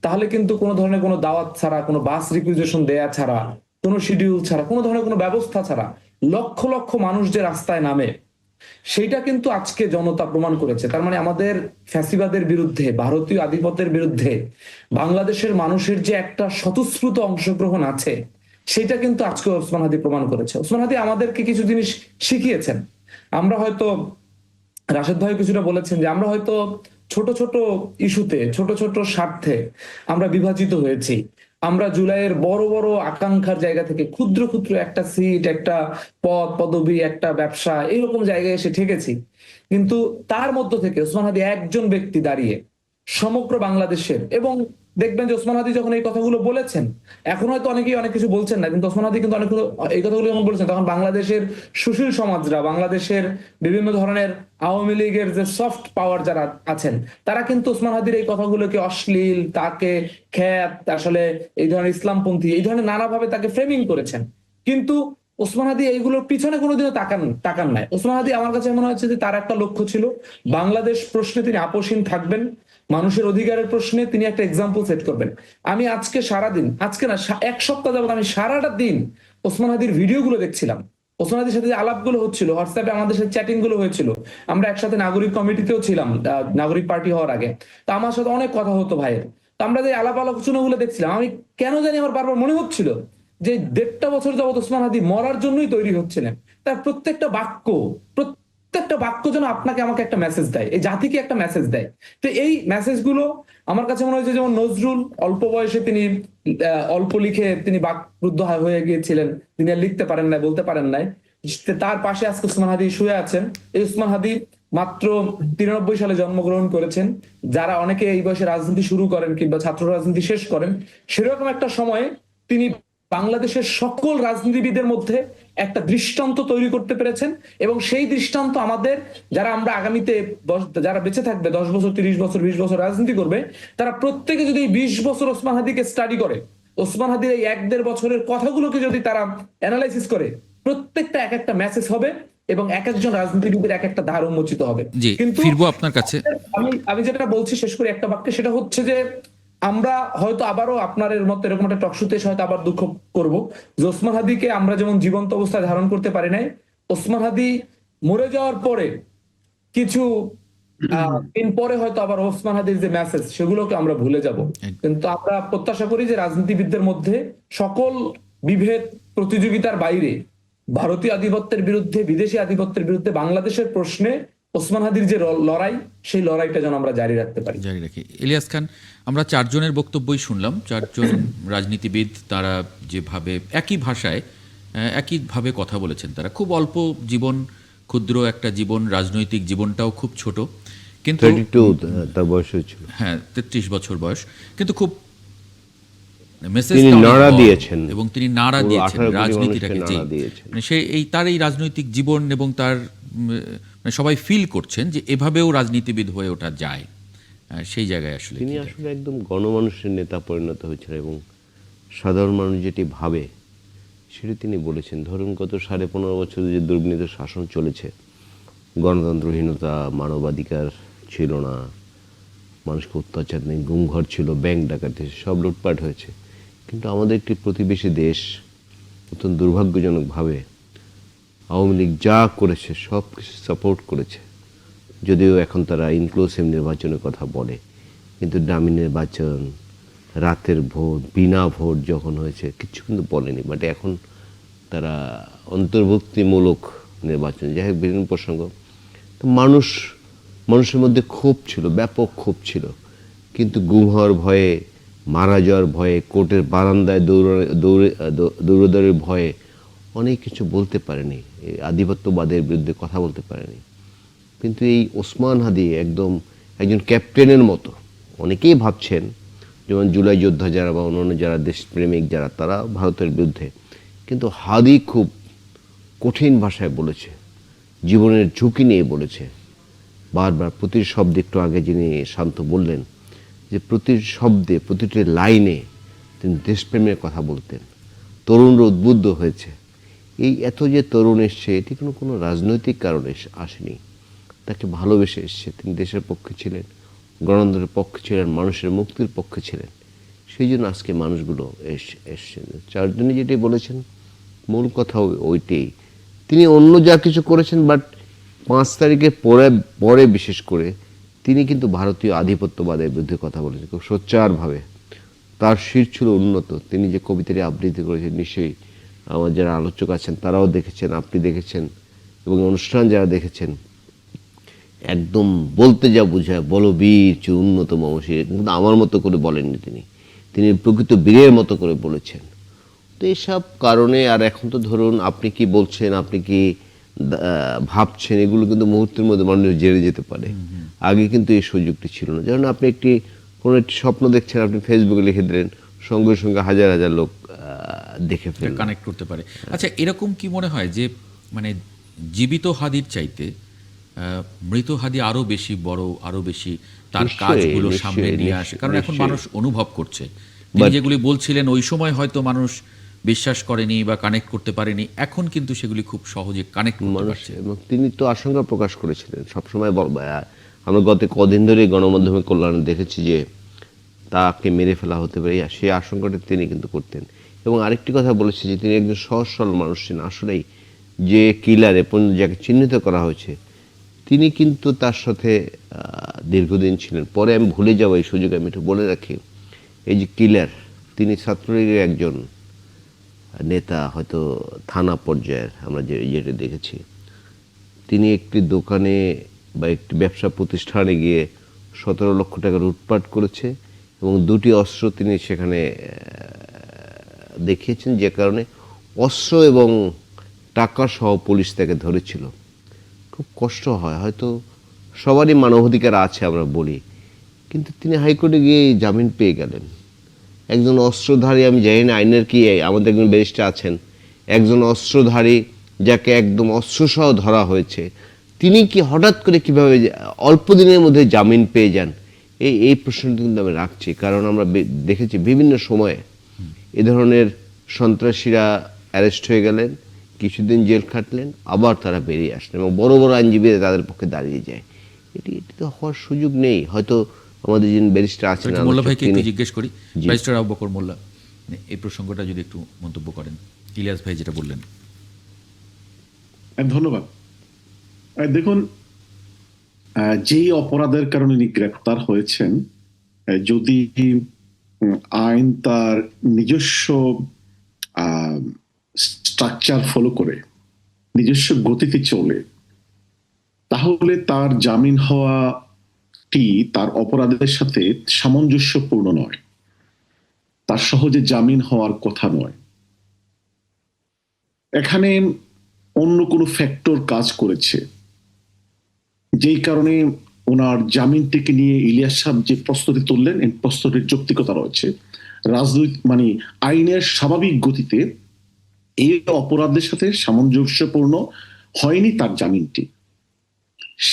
তাহলে কিন্তু কোনো ধরনের কোনো দাওয়াত ছাড়া, কোনো বাস রিকুইজিশন দেয়া ছাড়া, কোনো শিডিউল ছাড়া, কোনো ধরনের কোনো ব্যবস্থা ছাড়া লক্ষ লক্ষ মানুষ যে রাস্তায় নামে, সেইটা কিন্তু আজকে জনতা প্রমাণ করেছে। তার মানে আমাদের ফ্যাসিবাদের বিরুদ্ধে, ভারতীয় আধিপত্যের বিরুদ্ধে বাংলাদেশের মানুষের যে একটা স্বতঃস্ফূর্ত অংশগ্রহণ আছে, সেটা কিন্তু আজকে ওসমান হাদি প্রমাণ করেছে। ওসমান হাদি আমাদেরকে কিছু জিনিস শিখিয়েছেন। আমরা হয়তো, রাশেদ ভাই কিছুটা বলেছেন যে আমরা হয়তো ছোট ছোট ইস্যুতে, ছোট ছোট স্বার্থে আমরা বিভাজিত হয়েছি। আমরা জুলাইয়ের বড় বড় আকাঙ্ক্ষার জায়গা থেকে ক্ষুদ্র ক্ষুদ্র একটা সিট, একটা পদ পদবি, একটা ব্যবসা, এইরকম জায়গায় এসে ঠেকেছি। কিন্তু তার মধ্য থেকে ওসমান হাদি একজন ব্যক্তি দাঁড়িয়ে সমগ্র বাংলাদেশের, এবং দেখবেন যে ওসমান হাদি যখন এই কথাগুলো বলেছেন, এখন হয়তো অনেকেই অনেক কিছু বলছেন না, কিন্তু ওসমান হাদি কিন্তু অনেক এই কথাগুলো যখন বলেছেন, তখন বাংলাদেশের সুশীল সমাজরা, বাংলাদেশের বিভিন্ন ধরনের আওয়ামী লীগের যে সফট পাওয়ার যারা আছেন, তারা কিন্তু ওসমান হাদির এই কথাগুলোকে অশ্লীল, তাকে খ্যাত, আসলে এই ধরনের ইসলামপন্থী, এই ধরনের নানাভাবে তাকে ফ্রেমিং করেছেন। কিন্তু ওসমান হাদি এইগুলোর পিছনে কোনোদিনও তাকান নাই। ওসমান হাদি আমার কাছে মনে হচ্ছে যে তার একটা লক্ষ্য ছিল, বাংলাদেশ প্রশ্নে তিনি আপোষহীন থাকবেন, মানুষের অধিকারের প্রশ্নে তিনি একটা এক্সাম্পল সেট করবেন। আমি আজকে সারাদিন, আজকে না, এক সপ্তাহ যাবত আমি সারাটা দিন ওসমান হাদির ভিডিওগুলো দেখছিলাম। ওসমান হাদির সাথে যে আলাপগুলো হচ্ছিল, হোয়াটসঅ্যাপে আমাদের সাথে চ্যাটিং গুলো হয়েছিল, আমরা একসাথে নাগরিক কমিটিতেও ছিলাম নাগরিক পার্টি হওয়ার আগে, তো আমার সাথে অনেক কথা হতো ভাইয়ের। তো আমরা যে আলাপ আলোচনা গুলো দেখছিলাম, আমি কেন জানি আমার বারবার মনে হচ্ছিল যে 1.5 বছর যাবত ওসমান হাদি মরার জন্যই তৈরি হচ্ছিলেন। তার প্রত্যেকটা বাক্য যেন আপনাকে আমাকে একটা মেসেজ দেয়, এই জাতিকে একটা মেসেজ দেয়। তো এই মেসেজ গুলো আমার কাছে মনে হয়েছে, যেমন নজরুল অল্প বয়সে তিনি অল্প লিখে তিনি বাকরুদ্ধ হয়ে গিয়েছিলেন, তিনি আর লিখতে পারেন নাই, বলতে পারেন নাই, তার পাশে আজকে ওসমান হাদি শুয়ে আছেন। এই ওসমান হাদি মাত্র 93 সালে জন্মগ্রহণ করেছেন। যারা অনেকে এই বয়সে রাজনীতি শুরু করেন কিংবা ছাত্র রাজনীতি শেষ করেন, সেরকম একটা সময়ে তিনি বাংলাদেশের সকল রাজনীতিবিদের মধ্যে একটা দৃষ্টান্ত তৈরি করতে পেরেছেন, এবং সেই দৃষ্টান্ত আমাদের, যারা আমরা আগামীতে যারা বেঁচে থাকবে 10 বছর, 30 বছর, 20 বছর রাজনীতি করবে, তারা প্রত্যেকে যদি 20 বছর ওসমান হাদিকে স্টাডি করে, ওসমান হাদির এই 1-1.5 বছরের কথাগুলোকে যদি তারা অ্যানালাইসিস করে, প্রত্যেকটা এক একটা মেসেজ হবে, এবং এক একজন রাজনীতিবিদের এক একটা ধারা উন্মোচিত হবে। জি, কিন্তু ফিরবো আপনার কাছে। আমি যেটা বলছি শেষ করে একটা বাক্যে, সেটা হচ্ছে যে আমরা হয়তো আবারও আপনার মতো এরকম একটা টকশোতে হয়তো আবার দুঃখ করব যে ওসমান হাদিকে আমরা যেমন জীবন্ত অবস্থায় ধারণ করতে পারি নাই, ওসমান হাদি মরে যাওয়ার পরে কিছু দিন পরে হয়তো আবার ওসমান হাদির যে মেসেজ, সেগুলোকে আমরা ভুলে যাব। কিন্তু আমরা প্রত্যাশা করি যে রাজনীতিবিদদের মধ্যে সকল বিভেদ, প্রতিযোগিতার বাইরে ভারতীয় আধিপত্যের বিরুদ্ধে, বিদেশি আধিপত্যের বিরুদ্ধে বাংলাদেশের প্রশ্নে ওসমান হাদির যে লড়াই, সেই লড়াইটা যেন আমরা জারি রাখতে পারি। জারি রাখি। ইলিয়াস খান, আমরা 4 জনের বক্তব্যই শুনলাম। 4 জন রাজনীতিবিদ, তারা যেভাবে একই ভাষায় একইভাবে কথা বলেছেন, তারা খুব অল্প জীবন, ক্ষুদ্র একটা জীবন, রাজনৈতিক জীবনটাও খুব ছোট, কিন্তু 32 তার বয়স হয়েছিল। হ্যাঁ, 33 বছর বয়স, কিন্তু খুব মেসেজ তিনি নাড়া দিয়েছেন, এবং তিনি নাড়া পুরো দিয়েছেন 18 কোটি রাজনীতিটাকে। মানুষকে নাড়া দিয়েছেন। মানে তার এই রাজনৈতিক জীবন, এবং তার সবাই ফিল করছেন যে এভাবেও রাজনীতিবিদ হয়ে ওঠা যায়, সেই জায়গায় আসলে তিনি আসলে একদম গণমানুষের নেতা পরিণত হয়েছেন, এবং সাধারণ মানুষ যেটি ভাবে সেটি তিনি বলেছেন। ধরুন, গত 15.5 বছর যে দুর্নীত শাসন চলেছে, গণতন্ত্রহীনতা, মানবাধিকার ছিল না, মানুষকে অত্যাচার নেই, গুমঘর ছিল, ব্যাংক ডাকাতি, সব লুটপাট হয়েছে। কিন্তু আমাদের একটি প্রতিবেশী দেশ অত্যন্ত দুর্ভাগ্যজনকভাবে আওয়ামী লীগ যা করেছে সব কিছু সাপোর্ট করেছে। যদিও এখন তারা ইনক্লুসিভ নির্বাচনের কথা বলে, কিন্তু ডামি নির্বাচন, রাতের ভোট, বিনা ভোট যখন হয়েছে, কিছু কিন্তু বলেনি। বাট এখন তারা অন্তর্ভুক্তিমূলক নির্বাচন, যাই হোক, বিভিন্ন প্রসঙ্গ। তো মানুষের মধ্যে ক্ষোভ ছিল, ব্যাপক ক্ষোভ ছিল, কিন্তু গুম হওয়ার ভয়ে, মারা যাওয়ার ভয়ে, কোর্টের বারান্দায় দৌড়াদৌড়ির ভয়ে অনেক কিছু বলতে পারেনি, আধিপত্যবাদের বিরুদ্ধে কথা বলতে পারেনি। কিন্তু এই ওসমান হাদি একজন ক্যাপ্টেনের মতো, অনেকেই ভাবছেন, যেমন জুলাই যোদ্ধা যারা বা অন্যান্য যারা দেশপ্রেমিক যারা, তারা ভারতের বিরুদ্ধে, কিন্তু হাদি খুব কঠিন ভাষায় বলেছে, জীবনের ঝুঁকি নিয়ে বলেছে বারবার। প্রতিটি শব্দে, একটু আগে যিনি শান্ত বললেন যে প্রতিটি শব্দে, প্রতিটি লাইনে তিনি দেশপ্রেমের কথা বলতেন। তরুণরা উদ্বুদ্ধ হয়েছে। এই এত যে তরুণ এসছে, এটি কোনো রাজনৈতিক কারণে আসেনি, তাকে ভালোবেসে এসছে। তিনি দেশের পক্ষে ছিলেন, গণতন্ত্রের পক্ষে ছিলেন, মানুষের মুক্তির পক্ষে ছিলেন। সেই জন্য আজকে মানুষগুলো এসছেন। চারজনই যেটি বলেছেন, মূল কথা ওইটাই। তিনি অন্য যা কিছু করেছেন, বাট 5 তারিখের পরে বিশেষ করে তিনি কিন্তু ভারতীয় আধিপত্যবাদের বিরুদ্ধে কথা বলেছেন খুব সোচ্চারভাবে। তার শির ছিল উন্নত। তিনি যে কবিতাটি আবৃত্তি করেছেন, নিশ্চয়ই আমার যারা আলোচক আছেন তারাও দেখেছেন, আপনি দেখেছেন, এবং অনুষ্ঠান যারা দেখেছেন, একদম বলতে যা বোঝায়, বলো বীর চে উন্নত মমশির, কিন্তু আমার মতো করে বলেননি তিনি প্রকৃত বীরের মতো করে বলেছেন। তো এইসব কারণে, আর এখন তো ধরুন আপনি কি বলছেন, আপনি কি ভাবছেন, এগুলো কিন্তু মুহূর্তের মধ্যে মানুষ জেনে যেতে পারে। আগে কিন্তু এই সুযোগটি ছিল না। যেমন আপনি কোনো একটি স্বপ্ন দেখছেন, আপনি ফেসবুকে লিখে দিলেন, সঙ্গে সঙ্গে হাজার হাজার লোক দেখে ফেলে, কানেক্ট করতে পারে। আচ্ছা, এরকম কি মনে হয় যে মানে জীবিত হাদির চাইতে মৃত হাদি আরো বেশি বড়, আরো বেশি তার নিশ্চয়ই, কাজগুলো সামনে নিশ্চয়ই, নিয়ে আসে? কারণ এখন নিশ্চয়ই। মানুষ অনুভব করছে। তিনি যেগুলি বলছিলেন ওই সময় হয়তো মানুষ বিশ্বাস করেনি বা কানেক্ট করতে পারেনি, এখন কিন্তু সেগুলি খুব সহজে কানেক্ট করতে মানুষ, পারছে। এবং তিনি তো আশঙ্কা প্রকাশ করেছিলেন সবসময়। আমরা গত কদিন ধরে গণমাধ্যমে কল্যাণে দেখেছি যে তাকে মেরে ফেলা হতে পারে, সেই আশঙ্কাটা তিনি কিন্তু করতেন। এবং আরেকটি কথা বলেছে যে তিনি একজন সহজ সরল মানুষ ছিলেন। আসলেই যে কিলার পর্যন্ত যাকে চিহ্নিত করা হয়েছে, তিনি কিন্তু তার সাথে দীর্ঘদিন ছিলেন। পরে আমি ভুলে যাব, এই সুযোগে আমি একটু বলে রাখি, এই যে কিলার, তিনি ছাত্রলীগের একজন নেতা, হয়তো থানা পর্যায়ের, আমরা যেটা দেখেছি। তিনি একটি দোকানে বা একটি ব্যবসা প্রতিষ্ঠানে গিয়ে 17 লক্ষ টাকা লুটপাট করেছে, এবং 2টি অস্ত্র তিনি সেখানে দেখিয়েছেন, যে কারণে অস্ত্র এবং টাকা সহ পুলিশ তাকে ধরেছিল। খুব কষ্ট হয়, হয়তো সবারই মানবাধিকার আছে আমরা বলি, কিন্তু তিনি হাইকোর্টে গিয়ে জামিন পেয়ে গেলেন। একজন অস্ত্রধারী, আমি জানি না আইনের কি, আমাদের একজন ব্যারিস্টার আছেন, একজন অস্ত্রধারী যাকে একদম অস্ত্রসহ ধরা হয়েছে, তিনি কি হঠাৎ করে কিভাবে অল্প দিনের মধ্যে জামিন পেয়ে যান? এই প্রশ্নটি কিন্তু আমি রাখছি, কারণ আমরা দেখেছি বিভিন্ন সময়ে এ ধরনের সন্ত্রাসীরা অ্যারেস্ট হয়ে গেলেন, কিছুদিন জেল খাটলেন, আবার তারা বেরিয়ে আসলেন, এবং বড় বড় আইনজীবীরা তাদের পক্ষে দাঁড়িয়ে যায়। এটি তো হওয়ার সুযোগ নেই। হয়তো আমাদের যিনি ব্যারিস্টার আছেন, মোল্লা ভাইকে একটু জিজ্ঞেস করি, ব্যারিস্টার আবু বকর মোল্লা, এই প্রসঙ্গটা যদি একটু মন্তব্য করেন, ইলিয়াস ভাই যেটা বললেন। ধন্যবাদ। দেখুন, যেই অপরাধের কারণে উনি গ্রেপ্তার হয়েছেন, যদি আইন তার নিজস্ব স্ট্রাকচার ফলো করে, নিজস্ব গতিতে চলে, তাহলে তার জামিন হওয়াটি তার অপরাধের সাথে সামঞ্জস্যপূর্ণ নয়, তার সহজে জামিন হওয়ার কথা নয়। এখানে অন্য কোনো ফ্যাক্টর কাজ করেছে, যেই কারণে ওনার জামিনটিকে নিয়ে ইলিয়াস সাহেব যে প্রস্তুতি তুললেন, এই প্রস্তুতির যৌক্তিকতা রয়েছে। রাজনৈতিক মানে আইনের স্বাভাবিক গতিতে এই অপরাধের সাথে সামঞ্জস্যপূর্ণ হয়নি তার জামিনটি,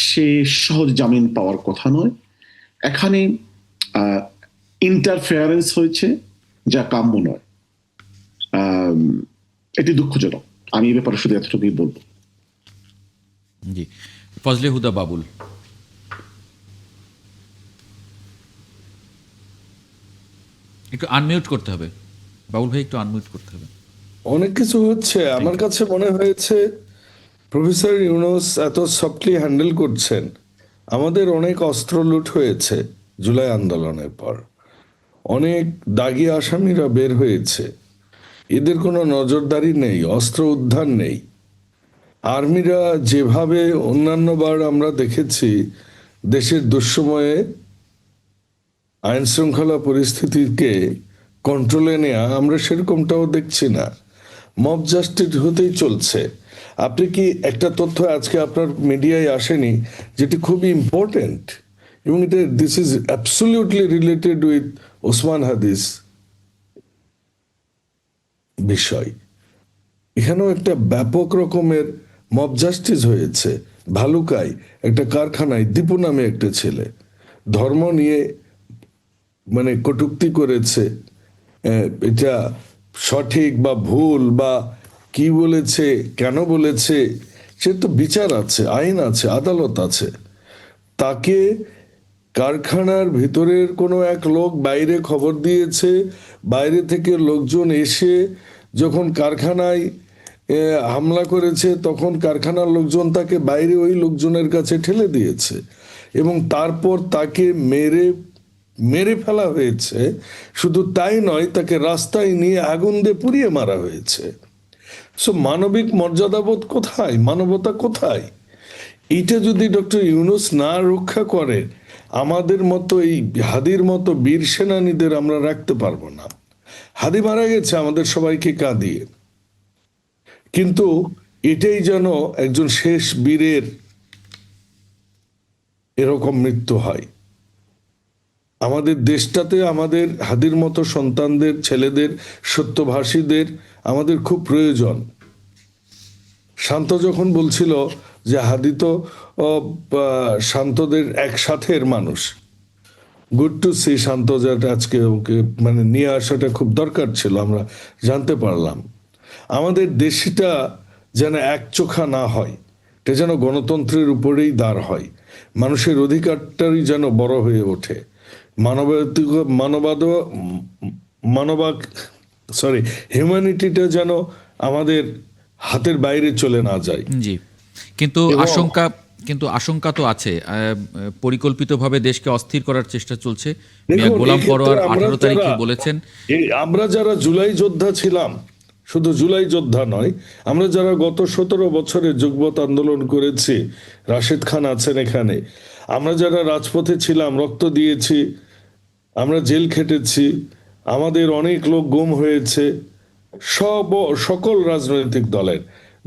সে সহজ জামিন পাওয়ার কথা নয়। এখানে ইন্টারফেয়ারেন্স হয়েছে, যা কাম্য নয়। এটি দুঃখজনক। আমি এ ব্যাপারে শুধু এতটুকুই বলবো। জি, ফজলে হুদা বাবুল। একটু আনমিউট করতে হবে বাবুল ভাই, একটু আনমিউট করতে হবে। অনেক কিছু হচ্ছে। আমার কাছে মনে হয়েছে প্রফেসর ইউনূস এত সফটলি হ্যান্ডেল করছেন। আমাদের অনেক অস্ত্র লুট হয়েছে জুলাই আন্দোলনের পর, অনেক দাগী আসামিরা বের হয়েছে, এদের কোনো নজরদারি নেই, অস্ত্র উদ্ধার নেই। আর্মিরা যেভাবে অন্যান্যবার আমরা দেখেছি দেশের দুঃসময়ে আইন শৃঙ্খলা পরিস্থিতিকে কন্ট্রোলে নেওয়া, আমরা সেরকমটাও দেখছি না। মব জাস্টিস হতেই চলছে। আপনি কি একটা তথ্য আজকে আপনার মিডিয়ায় আসেনি, যেটি খুবই ইম্পর্টেন্ট, এবং এটা this is absolutely related with Osman হাদিস বিষয়। এখানেও একটা ব্যাপক রকমের মব জাস্টিস হয়েছে। ভালুকায় একটা কারখানায় দীপু নামে একটা ছেলে ধর্ম নিয়ে মানে কটূক্তি করেছে। এটা সঠিক বা ভুল বা কি বলেছে, কেন বলেছে, সে তো বিচার আছে, আইন আছে, আদালত আছে। তাকে কারখানার ভিতরের কোনো এক লোক বাইরে খবর দিয়েছে, বাইরে থেকে লোকজন এসে যখন কারখানায় হামলা করেছে, তখন কারখানার লোকজন তাকে বাইরে ওই লোকজনের কাছে ঠেলে দিয়েছে এবং তারপর তাকে মেরে মেরে ফেলা হয়েছে। শুধু তাই নয়, তাকে রাস্তায় নিয়ে আগুন দিয়ে পুড়িয়ে মারা হয়েছে। সো মানবিক মর্যাদাবোধ কোথায়, মানবতা কোথায়? এইটা যদি ডক্টর ইউনূস না রক্ষা করে, আমাদের মতো এই হাদির মতো বীর সেনানীদের আমরা রাখতে পারবো না। হাদি মারা গেছে আমাদের সবাইকে কাঁদিয়ে, কিন্তু এটাই যেন একজন শেষ বীরের এরকম মৃত্যু হয়। আমাদের দেশটাতে আমাদের হাদির মতো সন্তানদের, ছেলেদের, সত্যভাষীদের আমাদের খুব প্রয়োজন। শান্ত যখন বলছিল যে হাদি তো শান্তদের একসাথের মানুষ, গুড টু সি শান্ত যেটা আজকে ওকে মানে নিয়ে আসাটা খুব দরকার ছিল, আমরা জানতে পারলাম। আমাদের দেশটা যেন একচোখা না হয়, এটা যেন গণতন্ত্রের উপরেই দাঁড় হয়, মানুষের অধিকারটাই যেন বড় হয়ে ওঠে, মানবাদ মানবাক সরি হিউম্যানিটিটা যেন আমাদের হাতের বাইরে চলে না যায়। জি, কিন্তু এবং আশঙ্কা তো আছে। পরিকল্পিতভাবে দেশকে অস্থির করার চেষ্টা চলছে। মিয়া দেখুন, গোলাম এক্ষেত্রে পরোয়ার আমরা 18 তারিখে যারা- বলেছেন, আমরা যারা জুলাই যোদ্ধা ছিলাম, শুধু জুলাই যোদ্ধা নয়, আমরা যারা গত 17 বছরে যুগপৎ আন্দোলন করেছি, রাশেদ খান আছেন এখানে, আমরা যারা রাজপথে ছিলাম, রক্ত দিয়েছি, আমরা জেল খেটেছি, আমাদের অনেক লোক গুম হয়েছে, সকল রাজনৈতিক দলের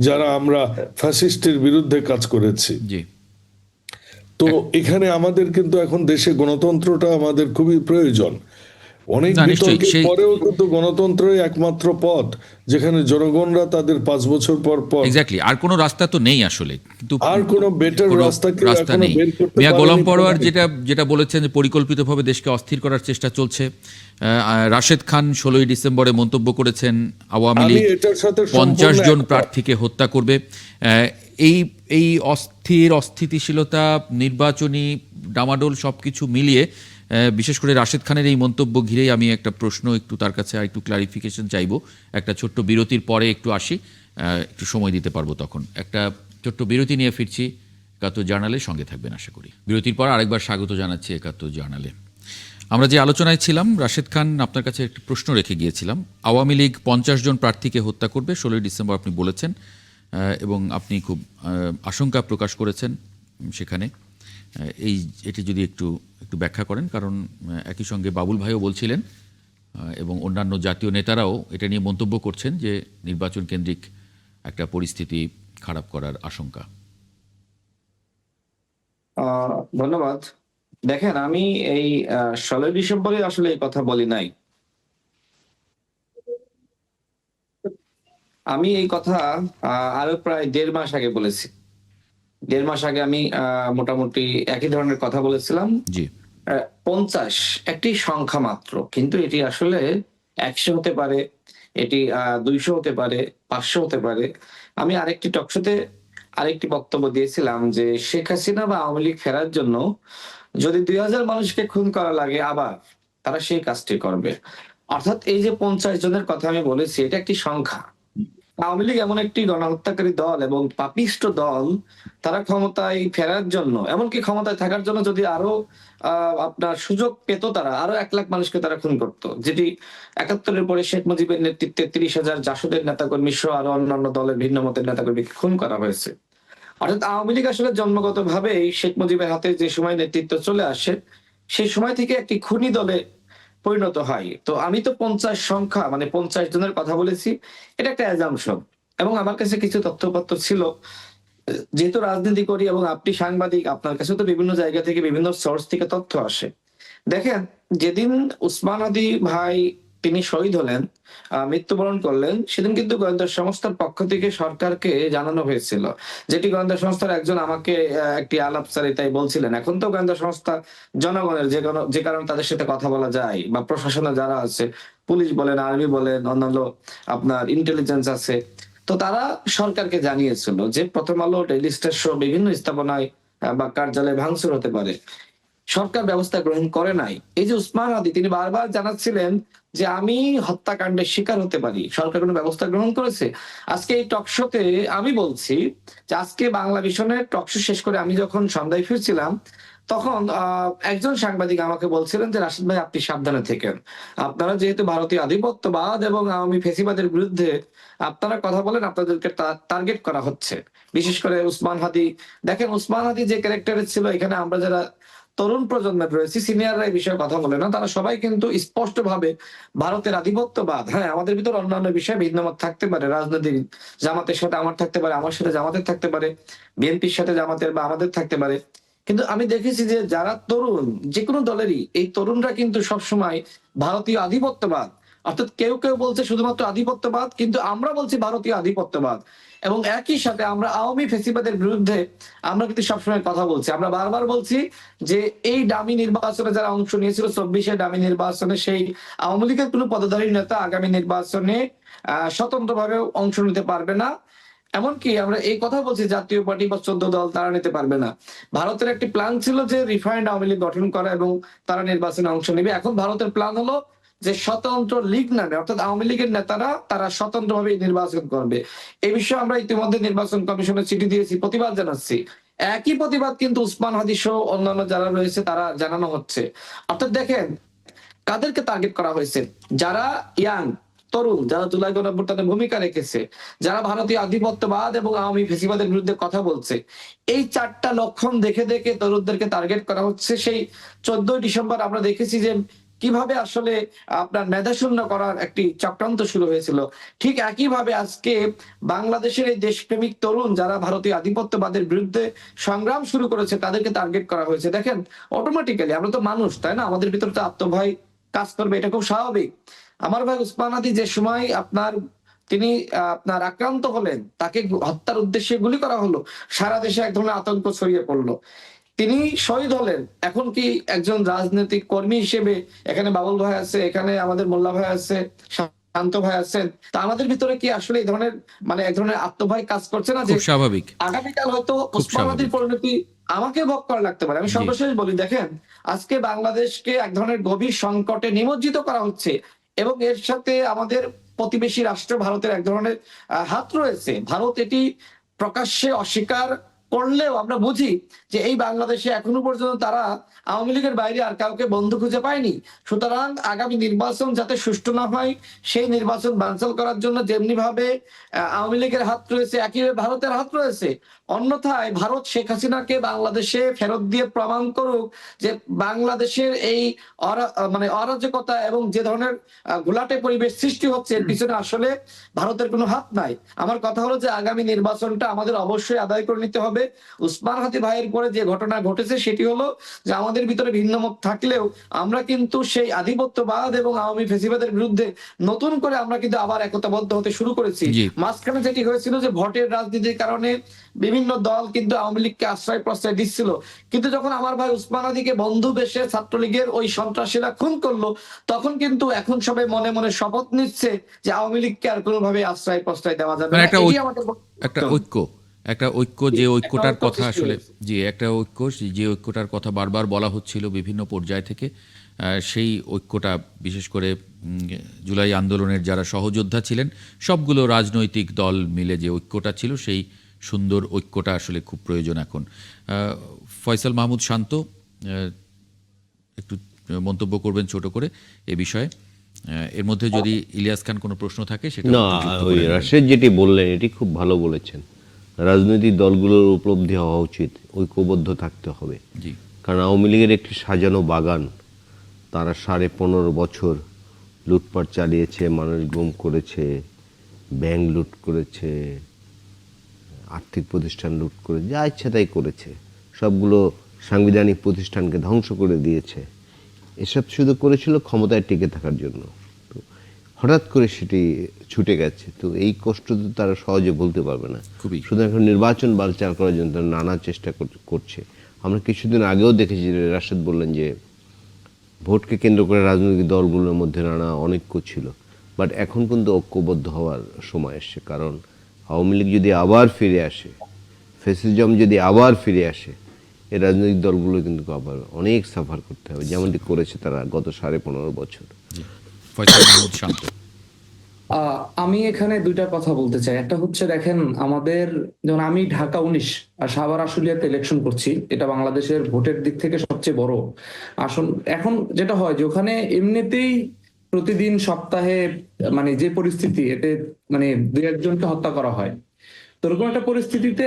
যারা আমরা ফ্যাসিস্টের বিরুদ্ধে কাজ করেছি। জি, তো এখানে আমাদের কিন্তু এখন দেশে গণতন্ত্রটা আমাদের খুবই প্রয়োজন। অনেক না, নিশ্চয়ই, বিতর্কের পরেও কিন্তু গণতন্ত্রই একমাত্র পথ যেখানে জনগণরা তাদের 5 বছর পর পর এক্স্যাক্টলি, আর কোনো রাস্তা তো নেই আসলে। কিন্তু আর কোনো বেটার কোনো রাস্তা কেউ রাস্তা এখনো নেই। বের করতে মিয়া গোলাম পারেনি পরোয়ার কোনোদিন। যেটা বলেছেন যে পরিকল্পিতভাবে দেশকে অস্থির করার চেষ্টা চলছে। রাশেদ খান 16ই ডিসেম্বরে মন্তব্য করেছেন আওয়ামী আমি লীগ এটার সাথে 50 জন সম্পূর্ণ প্রার্থীকে হত্যা করবে। এই অস্থিতিশীলতা, নির্বাচনী ডামাডোল সবকিছু মিলিয়ে বিশেষ করে রাশেদ খানের এই মন্তব্য ঘিরেই আমি একটা প্রশ্ন একটু তার কাছে আর একটু ক্লারিফিকেশন চাইবো। একটা ছোট্ট বিরতির পরে একটু আসি, একটু সময় দিতে পারবো তখন। একটা ছোট্ট বিরতি নিয়ে ফিরছি। একাত্তর জার্নালের সঙ্গে থাকবেন আশা করি। বিরতির পর আরেকবার স্বাগত জানাচ্ছি একাত্তর জার্নালে। আমরা যে আলোচনায় ছিলাম, রাশেদ খান আপনার কাছে একটা প্রশ্ন রেখে গিয়েছিলাম। আওয়ামী লীগ 50 জন প্রার্থীকে হত্যা করবে 16ই ডিসেম্বর আপনি বলেছেন, এবং আপনি খুব আশঙ্কা প্রকাশ করেছেন সেখানে। এটি যদি একটু ব্যাখ্যা করেন, কারণ একই সঙ্গে বাবুল ভাইও বলছিলেন এবং অন্যান্য জাতীয় নেতারাও এটা নিয়ে মন্তব্য করছেন যে নির্বাচন কেন্দ্রিক একটা পরিস্থিতি খারাপ করার আশঙ্কা। ধন্যবাদ। দেখেন, আমি এই 16 ডিসেম্বরে আসলে এই কথা বলি নাই। আমি এই কথা আরো প্রায় 1.5 মাস আগে বলেছি। 1.5 মাস আগে আমি মোটামুটি একই ধরনের কথা বলেছিলাম। জি, 50 একটি সংখ্যা মাত্র, কিন্তু এটি আসলে 100 হতে পারে, এটি 200 হতে পারে, 500 হতে পারে। আমি আরেকটি টকশোতে আরেকটি বক্তব্য দিয়েছিলাম যে শেখ হাসিনা বা আওয়ামী লীগ ফেরার জন্য যদি 2000 মানুষকে খুন করা লাগে, আবার তারা সেই কাজটি করবে। অর্থাৎ এই যে 50 জনের কথা আমি বলেছি, এটা একটি সংখ্যা। আওয়ামী লীগ এমন একটি গণহত্যাকারী দল এবং পাপিষ্ট দল, তারা ক্ষমতায় ফেরার জন্য, এমনকি ক্ষমতায় থাকার জন্য যদি আরো আপনার সুযোগ পেত, তারা আরো 1 লাখ মানুষকে তারা খুন করতো, যেটি 71-এর পরে শেখ মুজিবের নেতৃত্বে 30,000 জাসদের নেতাকর্মী সহ আরো অন্যান্য দলের ভিন্ন মতের নেতাকর্মীকে খুন করা হয়েছে। অর্থাৎ আওয়ামী লীগ আসলে জন্মগতভাবেই শেখ মুজিবের হাতে যে সময় নেতৃত্ব চলে আসে, সেই সময় থেকে একটি খুনি দলে পরিণত হয়। তো আমি তো 50 সংখ্যা মানে 50 জনের কথা বলেছি, এটা একটা অ্যাজাম্পশন। এবং আমার কাছে কিছু তথ্যপত্র ছিল, যেহেতু রাজনীতি করি এবং আপনি সাংবাদিক, আপনার কাছে তো বিভিন্ন জায়গা থেকে বিভিন্ন সোর্স থেকে তথ্য আসে। দেখেন, যেদিন উসমান হাদি ভাই তিনি শহীদ হলেন, মৃত্যুবরণ করলেন, সেদিন কিন্তু গোয়েন্দা সংস্থার পক্ষ থেকে সরকারকে জানানো হয়েছিল, যেটি গোয়েন্দা সংস্থার একজন আমাকে একটি আলাপচারিতায় বলছিলেন। এখন তো গোয়েন্দা সংস্থা জনগণের, যে কারণে তাদের সাথে কথা বলা যায়, বা প্রশাসনে যারা আছে, পুলিশ বলেন, আর্মি বলেন, অন্যান্য আপনার ইন্টেলিজেন্স আছে, তো তারা সরকারকে জানিয়েছিল যে প্রথম আলো, ডেইলি স্টার সহ বিভিন্ন স্থাপনায় বা কার্যালয়ে ভাঙচুর হতে পারে। সরকার ব্যবস্থা গ্রহণ করে নাই। এই যে উসমান হাদি, তিনি বারবার জানাচ্ছিলেন যে আমি হত্যাকাণ্ডের শিকার হতে পারি, সরকার কোনো ব্যবস্থা গ্রহণ করেছে? আজকে এই টকশোতে আমি বলছি যে আজকে বাংলা ভিশনের টকশো শেষ করে আমি যখন সন্ধ্যায় ফিরছিলাম, তখন একজন সাংবাদিক আমাকে বলছিলেন যে রাশিদ ভাই, আপনি সাবধানে থেকেন, আপনারা যেহেতু ভারতীয় আধিপত্যবাদ এবং আওয়ামী ফেসিবাদের বিরুদ্ধে আপনারা কথা বলেন, আপনাদেরকে টার্গেট করা হচ্ছে। বিশেষ করে উসমান হাদি, দেখেন উসমান হাদি যে ক্যারেক্টারে ছিল, এখানে আমরা যারা তরুণ প্রজন্মের রয়েছে, সিনিয়ররা এই বিষয়ে কথা বলে না, তারা সবাই কিন্তু স্পষ্ট ভাবে ভারতের আধিপত্যবাদ, হ্যাঁ আমাদের ভিতর অন্যান্য বিষয়ে ভিন্নমত থাকতে পারে, রাজনৈতিক, জামাতের সাথে আমার থাকতে পারে, আমার সাথে জামাতের থাকতে পারে, বিএনপির সাথে জামাতের বা আমাদের থাকতে পারে, কিন্তু আমি দেখেছি যে যারা তরুণ, যে কোনো দলেরই এই তরুণরা কিন্তু সবসময় ভারতীয় আধিপত্যবাদ, অর্থাৎ কেউ কেউ বলছে শুধুমাত্র আধিপত্যবাদ, কিন্তু আমরা বলছি ভারতীয় আধিপত্যবাদ, এবং একই সাথে আমরা আওয়ামী ফেসিবাদের বিরুদ্ধে আমরা কিন্তু সবসময় কথা বলছি। আমরা বারবার বলছি যে এই ডামি নির্বাচনে যারা অংশ নিয়েছিল, 24-এ ডামি নির্বাচনে, সেই আওয়ামী লীগের কোনো পদধারী নেতা আগামী নির্বাচনে স্বতন্ত্রভাবে অংশ নিতে পারবে না। এমনকি আমরা এই কথা বলছি, জাতীয় পার্টি বা 14 দল তারা নিতে পারবে না। ভারতের একটি প্ল্যান ছিল যে রিফাইন্ড আওয়ামী লীগ গঠন করা এবং তারা নির্বাচনে অংশ নেবে। এখন ভারতের প্ল্যান হলো যে স্বতন্ত্র লীগ নামে, অর্থাৎ আওয়ামী লীগের নেতারা তারা স্বতন্ত্রভাবে নির্বাচন করবে। এই বিষয়ে আমরা ইতিমধ্যে নির্বাচন কমিশনে চিঠি দিয়েছি, প্রতিবাদ জানাচ্ছি। একই প্রতিবাদ কিন্তু উসমান হাদি সহ অন্যান্য যারা রয়েছে তারা জানানো হচ্ছে। অর্থাৎ দেখেন কাদেরকে টার্গেট করা হয়েছে, যারা ইয়াং, তরুণ, যারা জুলাই গণঅভ্যুত্থানে ভূমিকা রেখেছে, যারা ভারতীয় আধিপত্যবাদ এবং আওয়ামী ফেসিবাদের বিরুদ্ধে কথা বলছে, এই 4টা লক্ষণ দেখে দেখে তরুণদেরকে টার্গেট করা হচ্ছে। সেই 14 ডিসেম্বর আমরা দেখেছি যে কিভাবে আসলে আপনার মেধাশূন্য করার একটি চক্রান্ত শুরু হয়েছিল। ঠিক একইভাবে আজকে বাংলাদেশের এই দেশপ্রেমিক তরুণ যারা ভারতীয় আধিপত্যবাদের বিরুদ্ধে সংগ্রাম শুরু করেছে, তাদেরকে টার্গেট করা হয়েছে। দেখেন অটোমেটিক্যালি, আমরা তো মানুষ, তাই না, আমাদের ভিতরে তো আত্মভয় কাজ করবে, এটা খুব স্বাভাবিক। আমার ভাই উসমান হাদি যে সময় তিনি আপনার আক্রান্ত হলেন, তাকে হত্যার উদ্দেশ্যে গুলি করা হলো, সারা দেশে এক ধরনের আতঙ্ক ছড়িয়ে পড়লো। তিনি শহীদ হলেন। এখন কি একজন রাজনৈতিক কর্মী হিসেবে, এখানে বাবুল ভাই আছে, এখানে আমাদের মোল্লা ভাই আছে, শান্ত ভাই আছেন, তা আমাদের ভিতরে কি আসলে এই ধরনের এক ধরনের আত্মভয় কাজ করছে না যে খুব স্বাভাবিক। আগামীকাল হয়তো খুব উসমান হাদির স্বাভাবিক। পরিণতি আমাকে ভোগ করা লাগতে পারে? আমি জি। সর্বশেষ বলি, দেখেন আজকে বাংলাদেশকে এক ধরনের গভীর সংকটে নিমজ্জিত করা হচ্ছে, এবং এর সাথে আমাদের প্রতিবেশী রাষ্ট্র ভারতের এক ধরনের হাত রয়েছে। ভারত এটি প্রকাশ্যে অস্বীকার করলেও আমরা বুঝি যে এই বাংলাদেশে এখনো পর্যন্ত তারা আওয়ামী লীগের বাইরে আর কাউকে বন্ধু খুঁজে পায়নি। সুতরাং আগামী নির্বাচন যাতে সুষ্ঠু না হয়, সেই নির্বাচন বানচাল করার জন্য যেমনি ভাবে আওয়ামী লীগের হাত রয়েছে, একইভাবে ভারতের হাত রয়েছে। অন্যথায় ভারত শেখ হাসিনাকে বাংলাদেশে ফেরত দিয়ে প্রমাণ করুক যে বাংলাদেশের এই অরাজকতা এবং যে ধরনের ঘোলাটে পরিবেশ সৃষ্টি হচ্ছে, এর পিছনে আসলে ভারতের কোনো হাত নাই। আমার কথা হলো যে আগামী নির্বাচনটা আমাদের অবশ্যই আদায় করে নিতে হবে। উসমান হাদি ভাইয়ের পরে যে ঘটনা ঘটেছে সেটি হলো যে আমাদের ভিতরে ভিন্নমত থাকলেও আমরা কিন্তু সেই আধিপত্যবাদ এবং আওয়ামী ফেসিবাদের বিরুদ্ধে নতুন করে আমরা কিন্তু আবার একতাবদ্ধ হতে শুরু করেছি। জি। মাঝখানে যেটি হয়েছিল যে ভোটের রাজনীতির কারণে বিভিন্ন দল কিন্তু আওয়ামী লীগকে আশ্রয় প্রশ্রয় দিচ্ছিল, কিন্তু যখন আমার ভাই উসমান হাদিকে বন্ধু বেশে ছাত্রলীগের ওই সন্ত্রাসীরা খুন করলো, তখন কিন্তু এখন সবাই মনে মনে শপথ নিচ্ছে যে আওয়ামী লীগকে আর কোনোভাবে আশ্রয় প্রশ্রয় দেওয়া যাবে মানে না। একটা এটি আমাদের একটা ঐক্য, যে ঐক্যটার একটা ঐক্য কথা সৃষ্টি আসলে, হয়েছে। জি, একটা ঐক্য, যে ঐক্যটার কথা বারবার বলা হচ্ছিল বিভিন্ন পর্যায় থেকে, সেই ঐক্যটা বিশেষ করে জুলাই আন্দোলনের যারা সহযোদ্ধা ছিলেন, সবগুলো রাজনৈতিক দল মিলে যে ঐক্যটা ছিল, সেই সুন্দর ঐক্যটা আসলে খুব প্রয়োজন এখন। ফয়সাল মাহমুদ শান্ত একটু মন্তব্য করবেন ছোট করে এ বিষয়ে। এর মধ্যে যদি ইলিয়াস খান কোনো প্রশ্ন থাকে সেটা না, একটু যুক্ত ওই করে নেবেন। রাশেদ যেটি বললেন এটি খুব ভালো বলেছেন। রাজনৈতিক দলগুলোর উপলব্ধি হওয়া উচিত, ঐক্যবদ্ধ থাকতে হবে। জি। কারণ আওয়ামী লীগের একটি সাজানো বাগান, তারা 15.5 বছর লুটপাট চালিয়েছে, মানুষ গুম করেছে, ব্যাংক লুট করেছে, আর্থিক প্রতিষ্ঠান লুট করে যা ইচ্ছা তাই করেছে, সবগুলো সাংবিধানিক প্রতিষ্ঠানকে ধ্বংস করে দিয়েছে। এসব শুধু করেছিল ক্ষমতায় টিকে থাকার জন্য। তো হঠাৎ করে সেটি ছুটে গেছে। তো এই কষ্ট তো তারা সহজে বলতে পারবে না। খুবই। সুতরাং এখন নির্বাচন বানচাল করার জন্য তারা নানা চেষ্টা করছে। আমরা কিছুদিন আগেও দেখেছি যে রাশেদ বললেন যে ভোটকে কেন্দ্র করে রাজনৈতিক দলগুলোর মধ্যে নানা অনৈক্য ছিল, বাট এখন পর্যন্ত ঐক্যবদ্ধ হওয়ার সময় এসছে। কারণ আওয়ামী লীগ যদি আবার ফিরে আসে, ফ্যাসিজম যদি আবার ফিরে আসে, এই রাজনৈতিক দলগুলো কিন্তু আবার অনেক সাফার করতে হবে, যেমনটি করেছে তারা গত 15.5 বছর। ফয়সাল মাহমুদ শান্ত। আমি এখানে দুইটা কথা বলতে চাই। একটা হচ্ছে দেখেন, আমাদের যেমন আমি ঢাকা 19 আর সাভার আশুলিয়াতে ইলেকশন করছি, এটা বাংলাদেশের ভোটের দিক থেকে সবচেয়ে বড় আসন। এখন যেটা হয় যে ওখানে এমনিতেই প্রতিদিন সপ্তাহে মানে যে পরিস্থিতি, এতে মানে দুই একজনকে হত্যা করা হয়। তো এরকম একটা পরিস্থিতিতে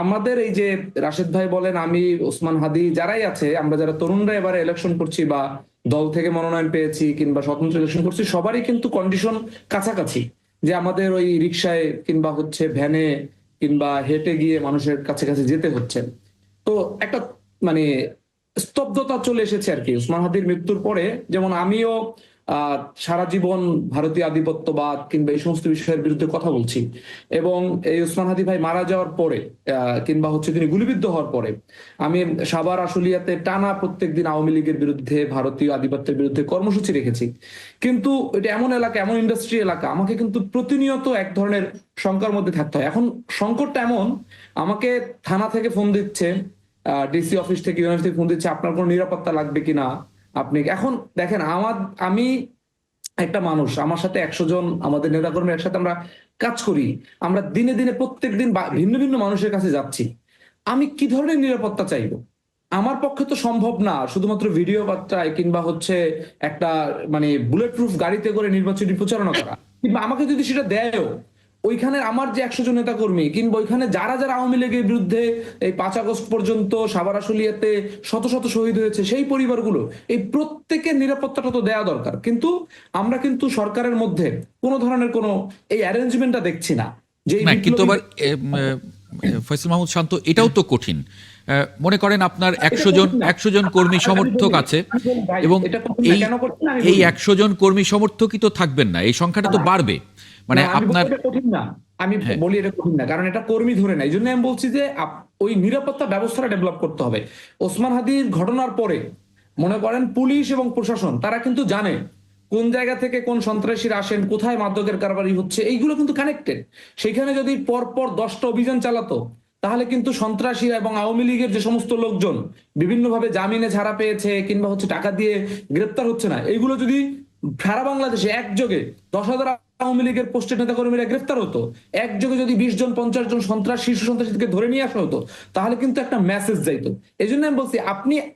আমাদের এই যে রাশেদ ভাই বলেন, আমি ওসমান হাদি, যারাই আছে, আমরা যারা তরুণরা এবারে ইলেকশন করছি বা দল থেকে মনোনয়ন পেয়েছি কিংবা স্বতন্ত্র ইলেকশন করছি, সবারই কিন্তু কন্ডিশন কাছাকাছি, যে আমাদের ওই রিক্সায় কিংবা হচ্ছে ভ্যানে কিংবা হেঁটে গিয়ে মানুষের কাছে কাছে যেতে হচ্ছে। তো একটা মানে স্তব্ধতা চলে এসেছে আর কি ওসমান হাদির মৃত্যুর পরে। যেমন আমিও সারা জীবন ভারতীয় আধিপত্যবাদ কিংবা এই সমস্ত বিষয়ের বিরুদ্ধে কথা বলছি, এবং এই ওসমান হাদি ভাই মারা যাওয়ার পরে কিংবা হচ্ছে তিনি গুলিবিদ্ধ হওয়ার পরে আমি সাভার আশুলিয়াতে টানা প্রত্যেকদিন আওয়ামী লীগের বিরুদ্ধে, ভারতীয় আধিপত্যের বিরুদ্ধে কর্মসূচি রেখেছি। কিন্তু এটা এমন এলাকা, এমন ইন্ডাস্ট্রি এলাকা, আমাকে কিন্তু প্রতিনিয়ত এক ধরনের শঙ্কার মধ্যে থাকতে হয়। এখন সংকটটা এমন, আমাকে থানা থেকে ফোন দিচ্ছে, ডিসি অফিস থেকে, ইউনিভার্সিটি থেকে ফোন দিচ্ছে, আপনার কোনো নিরাপত্তা লাগবে কিনা। আপনি এখন দেখেন, আমি একটা মানুষ, আমার সাথে 100 জন আমাদের নেতাকর্মী একসাথে আমরা কাজ করি, আমরা দিনে দিনে প্রত্যেকদিন ভিন্ন ভিন্ন মানুষের কাছে যাচ্ছি। আমি কি ধরনের নিরাপত্তা চাইবো? আমার পক্ষে তো সম্ভব না শুধুমাত্র ভিডিও বার্তায় কিংবা হচ্ছে একটা মানে বুলেট প্রুফ গাড়িতে করে নির্বাচনী প্রচারণা করা। কিংবা আমাকে যদি সেটা দেয়ও, ওইখানে আমার যে 100 জন নেতা কর্মী কিংবা ওইখানে যারা যারা আওয়ামী লীগের বিরুদ্ধে এই 5 আগস্ট পর্যন্ত সাভার আশুলিয়াতে শত শত শহীদ হয়েছে, সেই পরিবারগুলো, এই প্রত্যেকের নিরাপত্তাটা তো দেওয়া দরকার। কিন্তু আমরা কিন্তু সরকারের মধ্যে কোনো ধরনের কোনো এই অ্যারেঞ্জমেন্টটা দেখছি না। যে এই না, কিন্তু বিপ্লবী- আবার ফয়সাল মাহমুদ শান্ত, এটাও তো কঠিন। মনে করেন আপনার 100 জন কর্মী সমর্থক আছে, এবং এটা কঠিন না, এই কেন কঠিন না আমি এই বলি। 100 জন কর্মী সমর্থকই তো থাকবেন না, এই সংখ্যাটা তো বাড়বে। মানে না, আমি আপনার বলি এটা কঠিন না, আমি হ্যাঁ। বলি এটা কঠিন না, কারণ এটা কর্মী ধরে না। এই জন্য আমি বলছি যে ওই নিরাপত্তা ব্যবস্থাটা ডেভেলপ করতে হবে। ওসমান হাদির ঘটনার পরে মনে করেন পুলিশ এবং প্রশাসন তারা কিন্তু জানে কোন জায়গা থেকে কোন সন্ত্রাসীরা আসেন, কোথায় মাদকের কারবারি হচ্ছে, এইগুলো কিন্তু কানেক্টেড। সেখানে যদি পরপর 10টা অভিযান চালাতো, তাহলে কিন্তু সন্ত্রাসীরা এবং আওয়ামী লীগের যে সমস্ত লোকজন বিভিন্নভাবে জামিনে ছাড়া পেয়েছে কিংবা হচ্ছে টাকা দিয়ে গ্রেপ্তার হচ্ছে না, এইগুলো যদি সারা বাংলাদেশে একযোগে 10,000 আওয়ামী লীগের পোস্টের নেতা কর্মীরা গ্রেফতার হতো, একযোগে যদি 20 জন 50 জন শীর্ষ সন্ত্রাসীকে ধরে নিয়ে আসা হতো, তাহলে কিন্তু একটা মেসেজ যাইতো। এই জন্য আমি বলছি,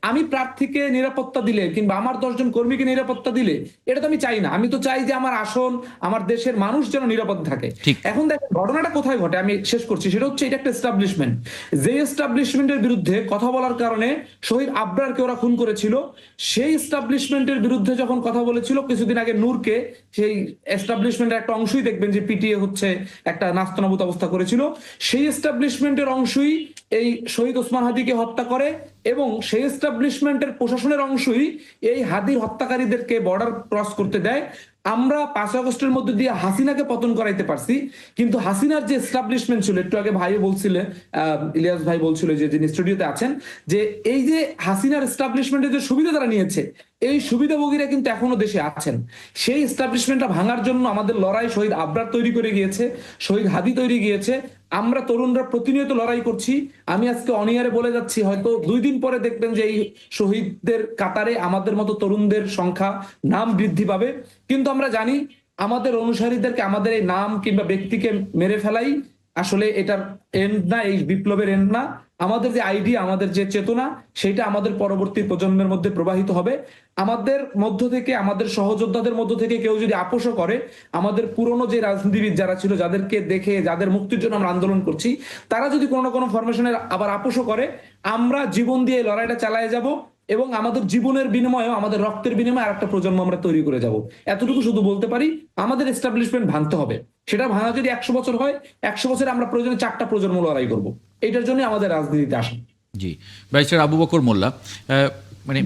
আমি প্রার্থীকে নিরাপত্তা দিলে কিংবা আমার 10 জন কর্মীকে নিরাপত্তা দিলে, এটা তো আমি চাই না। আমি তো চাই যে আমার আসন, আমার দেশের মানুষ যেন নিরাপদ থাকে। ঠিক। এখন দেখেন ঘটনাটা কোথায় ঘটে, আমি শেষ করছি। সেটা হচ্ছে, এটা একটা এস্টাবলিশমেন্ট, যে এস্টাবলিশমেন্টের বিরুদ্ধে কথা বলার কারণে শহীদ আবরারকে ওরা খুন করেছিল। সেই এস্টাবলিশমেন্টের বিরুদ্ধে যখন কথা বলেছিল কিছুদিন আগে নূরকে, সেই এস্টাবলিশমেন্টের একটা অংশই দেখবেন যে পিটিএ হচ্ছে, একটা নাস্তানাবুদ অবস্থা করেছিল। সেই এস্টাবলিশমেন্টের অংশই এই শহীদ ওসমান হাদিকে হত্যা করে, এবং সেই এস্টাবলিশমেন্টের প্রশাসনের অংশই এই হাদির হত্যাকারীদেরকে বর্ডার ক্রস করতে দেয়। আমরা 5 আগস্টের মধ্যে দিয়ে হাসিনাকে পতন করাইতে পারছি, কিন্তু হাসিনার যে এস্টাবলিশমেন্ট ছিল, একটু আগে ভাই বলছিলেন, ইলিয়াস ভাই বলছিল যে যিনি স্টুডিওতে আছেন, যে এই যে হাসিনার এস্টাবলিশমেন্টের যে সুবিধা তারা নিয়েছে, এই সুবিধাভোগীরা কিন্তু এখনো দেশে আছেন। সেই এস্টাবলিশমেন্টটা ভাঙার জন্য আমাদের লড়াই শহীদ আবরার তৈরি করে গিয়েছে, শহীদ হাদি তৈরি গিয়েছে। আমরা তরুণরা প্রতিনিয়ত লড়াই করছি। আমি আজকে অনিয়ারে বলে যাচ্ছি, হয়তো 2 দিন পরে দেখবেন যে এই শহীদদের কাতারে আমাদের মতো তরুণদের সংখ্যা, নাম বৃদ্ধি পাবে। কিন্তু আমরা জানি আমাদের অনুসারীদেরকে, আমাদের এই নাম কিংবা ব্যক্তিকে মেরে ফেলাই আসলে এটার এন্ড না, এই বিপ্লবের এন্ড না। আমাদের যে আইডিয়া, আমাদের যে চেতনা, সেটা আমাদের পরবর্তী প্রজন্মের মধ্যে প্রবাহিত হবে। আমাদের মধ্য থেকে, আমাদের সহযোদ্ধাদের মধ্য থেকে কেউ যদি আপোষও করে, আমাদের পুরনো যে রাজনীতিবিদ যারা ছিল, যাদেরকে দেখে, যাদের মুক্তির জন্য আমরা আন্দোলন করছি, তারা যদি কোনো না কোনো ফরমেশনের আবার আপোষও করে, আমরা জীবন দিয়ে লড়াইটা চালিয়ে যাব, এবং আমাদের জীবনের বিনিময়ে, আমাদের রক্তের বিনিময়ে আরেকটা প্রজন্ম আমরা তৈরি করে যাব। এতটুকু শুধু বলতে পারি, আমাদের এস্টাবলিশমেন্ট ভাঙতে হবে। সেটা ভাঙা যদি 100 বছর হয়, 100 বছরে আমরা প্রয়োজনে 4টা প্রজন্ম লড়াই করব। এটার জন্য আমাদের রাজনীতিতে আসা। জি, ব্যারিস্টার আবু বকর মোল্লা, মানে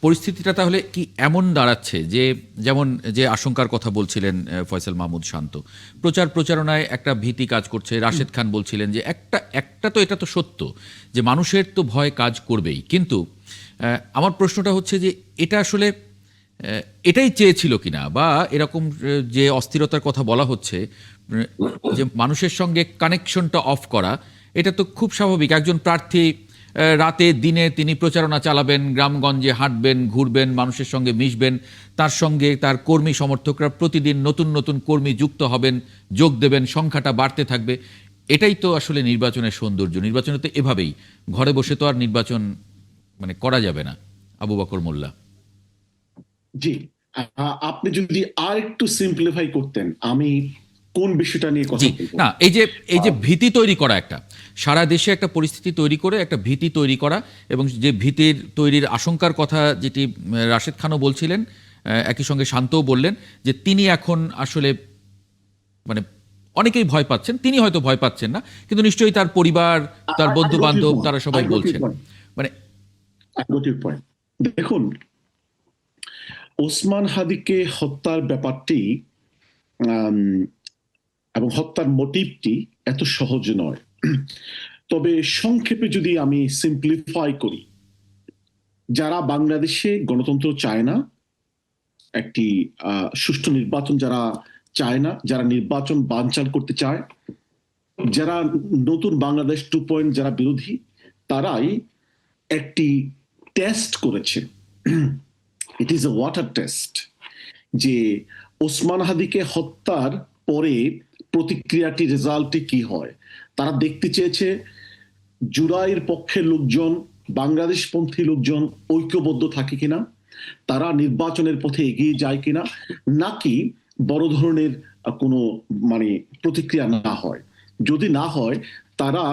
পরিস্থিতিটা তাহলে কি এমন দাঁড়াচ্ছে যে যেমন যে আশঙ্কার কথা বলছিলেন ফয়সাল মাহমুদ শান্ত, প্রচারণায় একটা ভীতি কাজ করছে। রাশেদ খান বলছিলেন যে একটা তো এটা তো সত্য যে মানুষের তো ভয় কাজ করবেই, কিন্তু আমার প্রশ্নটা হচ্ছে যে এটা আসলে এটাই চেয়েছিল কিনা, বা এরকম যে অস্থিরতার কথা বলা হচ্ছে, যে মানুষের সঙ্গে কানেকশনটা অফ করা, এটা তো খুব স্বাভাবিক। একজন প্রার্থী রাতে দিনে তিনি প্রচারণা চালাবেন, গ্রামগঞ্জে হাঁটবেন, ঘুরবেন, মানুষের সঙ্গে মিশবেন, তার সঙ্গে তার কর্মী সমর্থকরা প্রতিদিন নতুন নতুন কর্মী যুক্ত হবেন, যোগ দেবেন, সংখ্যাটা বাড়তে থাকবে। এটাই তো আসলে নির্বাচনের সৌন্দর্য। নির্বাচনে তো এভাবেই, ঘরে বসে তো আর নির্বাচন মানে করা যাবে না। আবু বকর মোল্লা। জি, আপনি যদি আর একটু সিম্পলিফাই করতেন, আমি কোন বিষয়টা নিয়ে কথা জি, বলবো? না, এই যে ভীতি তৈরি করা, একটা সারা দেশে একটা পরিস্থিতি তৈরি করে একটা ভীতি তৈরি করা, এবং যে ভীতির তৈরির আশঙ্কার কথা যেটি রাশেদ খানও বলছিলেন, একই সঙ্গে শান্তও বললেন যে তিনি এখন আসলে মানে অনেকেই ভয় পাচ্ছেন, তিনি হয়তো ভয় পাচ্ছেন না, কিন্তু নিশ্চয়ই তার পরিবার, তার বন্ধু বান্ধব, তারা সবাই বলছেন মানে পয়েন্ট। দেখুন, ওসমান হাদিকে হত্যার ব্যাপারটি এবং হত্যার মোটিভটি এত সহজ নয়। তবে সংক্ষেপে যদি আমি সিম্পলিফাই করি, যারা বাংলাদেশে গণতন্ত্র চায় না, একটি সুষ্ঠু নির্বাচন যারা চায় না, যারা নির্বাচন বানচাল করতে চায়, যারা নতুন বাংলাদেশ 2.0 যারা বিরোধী, তারাই একটি টেস্ট করেছে। It is a water test, যে ওসমান হাদিকে হত্যার পরে প্রতিক্রিয়াটি, রেজাল্টটি কি হয়। তারা দেখতে চেয়েছে জুলাইয়ের পক্ষের লোকজন, বাংলাদেশপন্থী লোকজন ঐক্যবদ্ধ থাকে কিনা, তারা নির্বাচনের পথে এগিয়ে যায় কিনা, নাকি বড় ধরনের কোনো মানে প্রতিক্রিয়া না হয়। যদি না হয়, তারা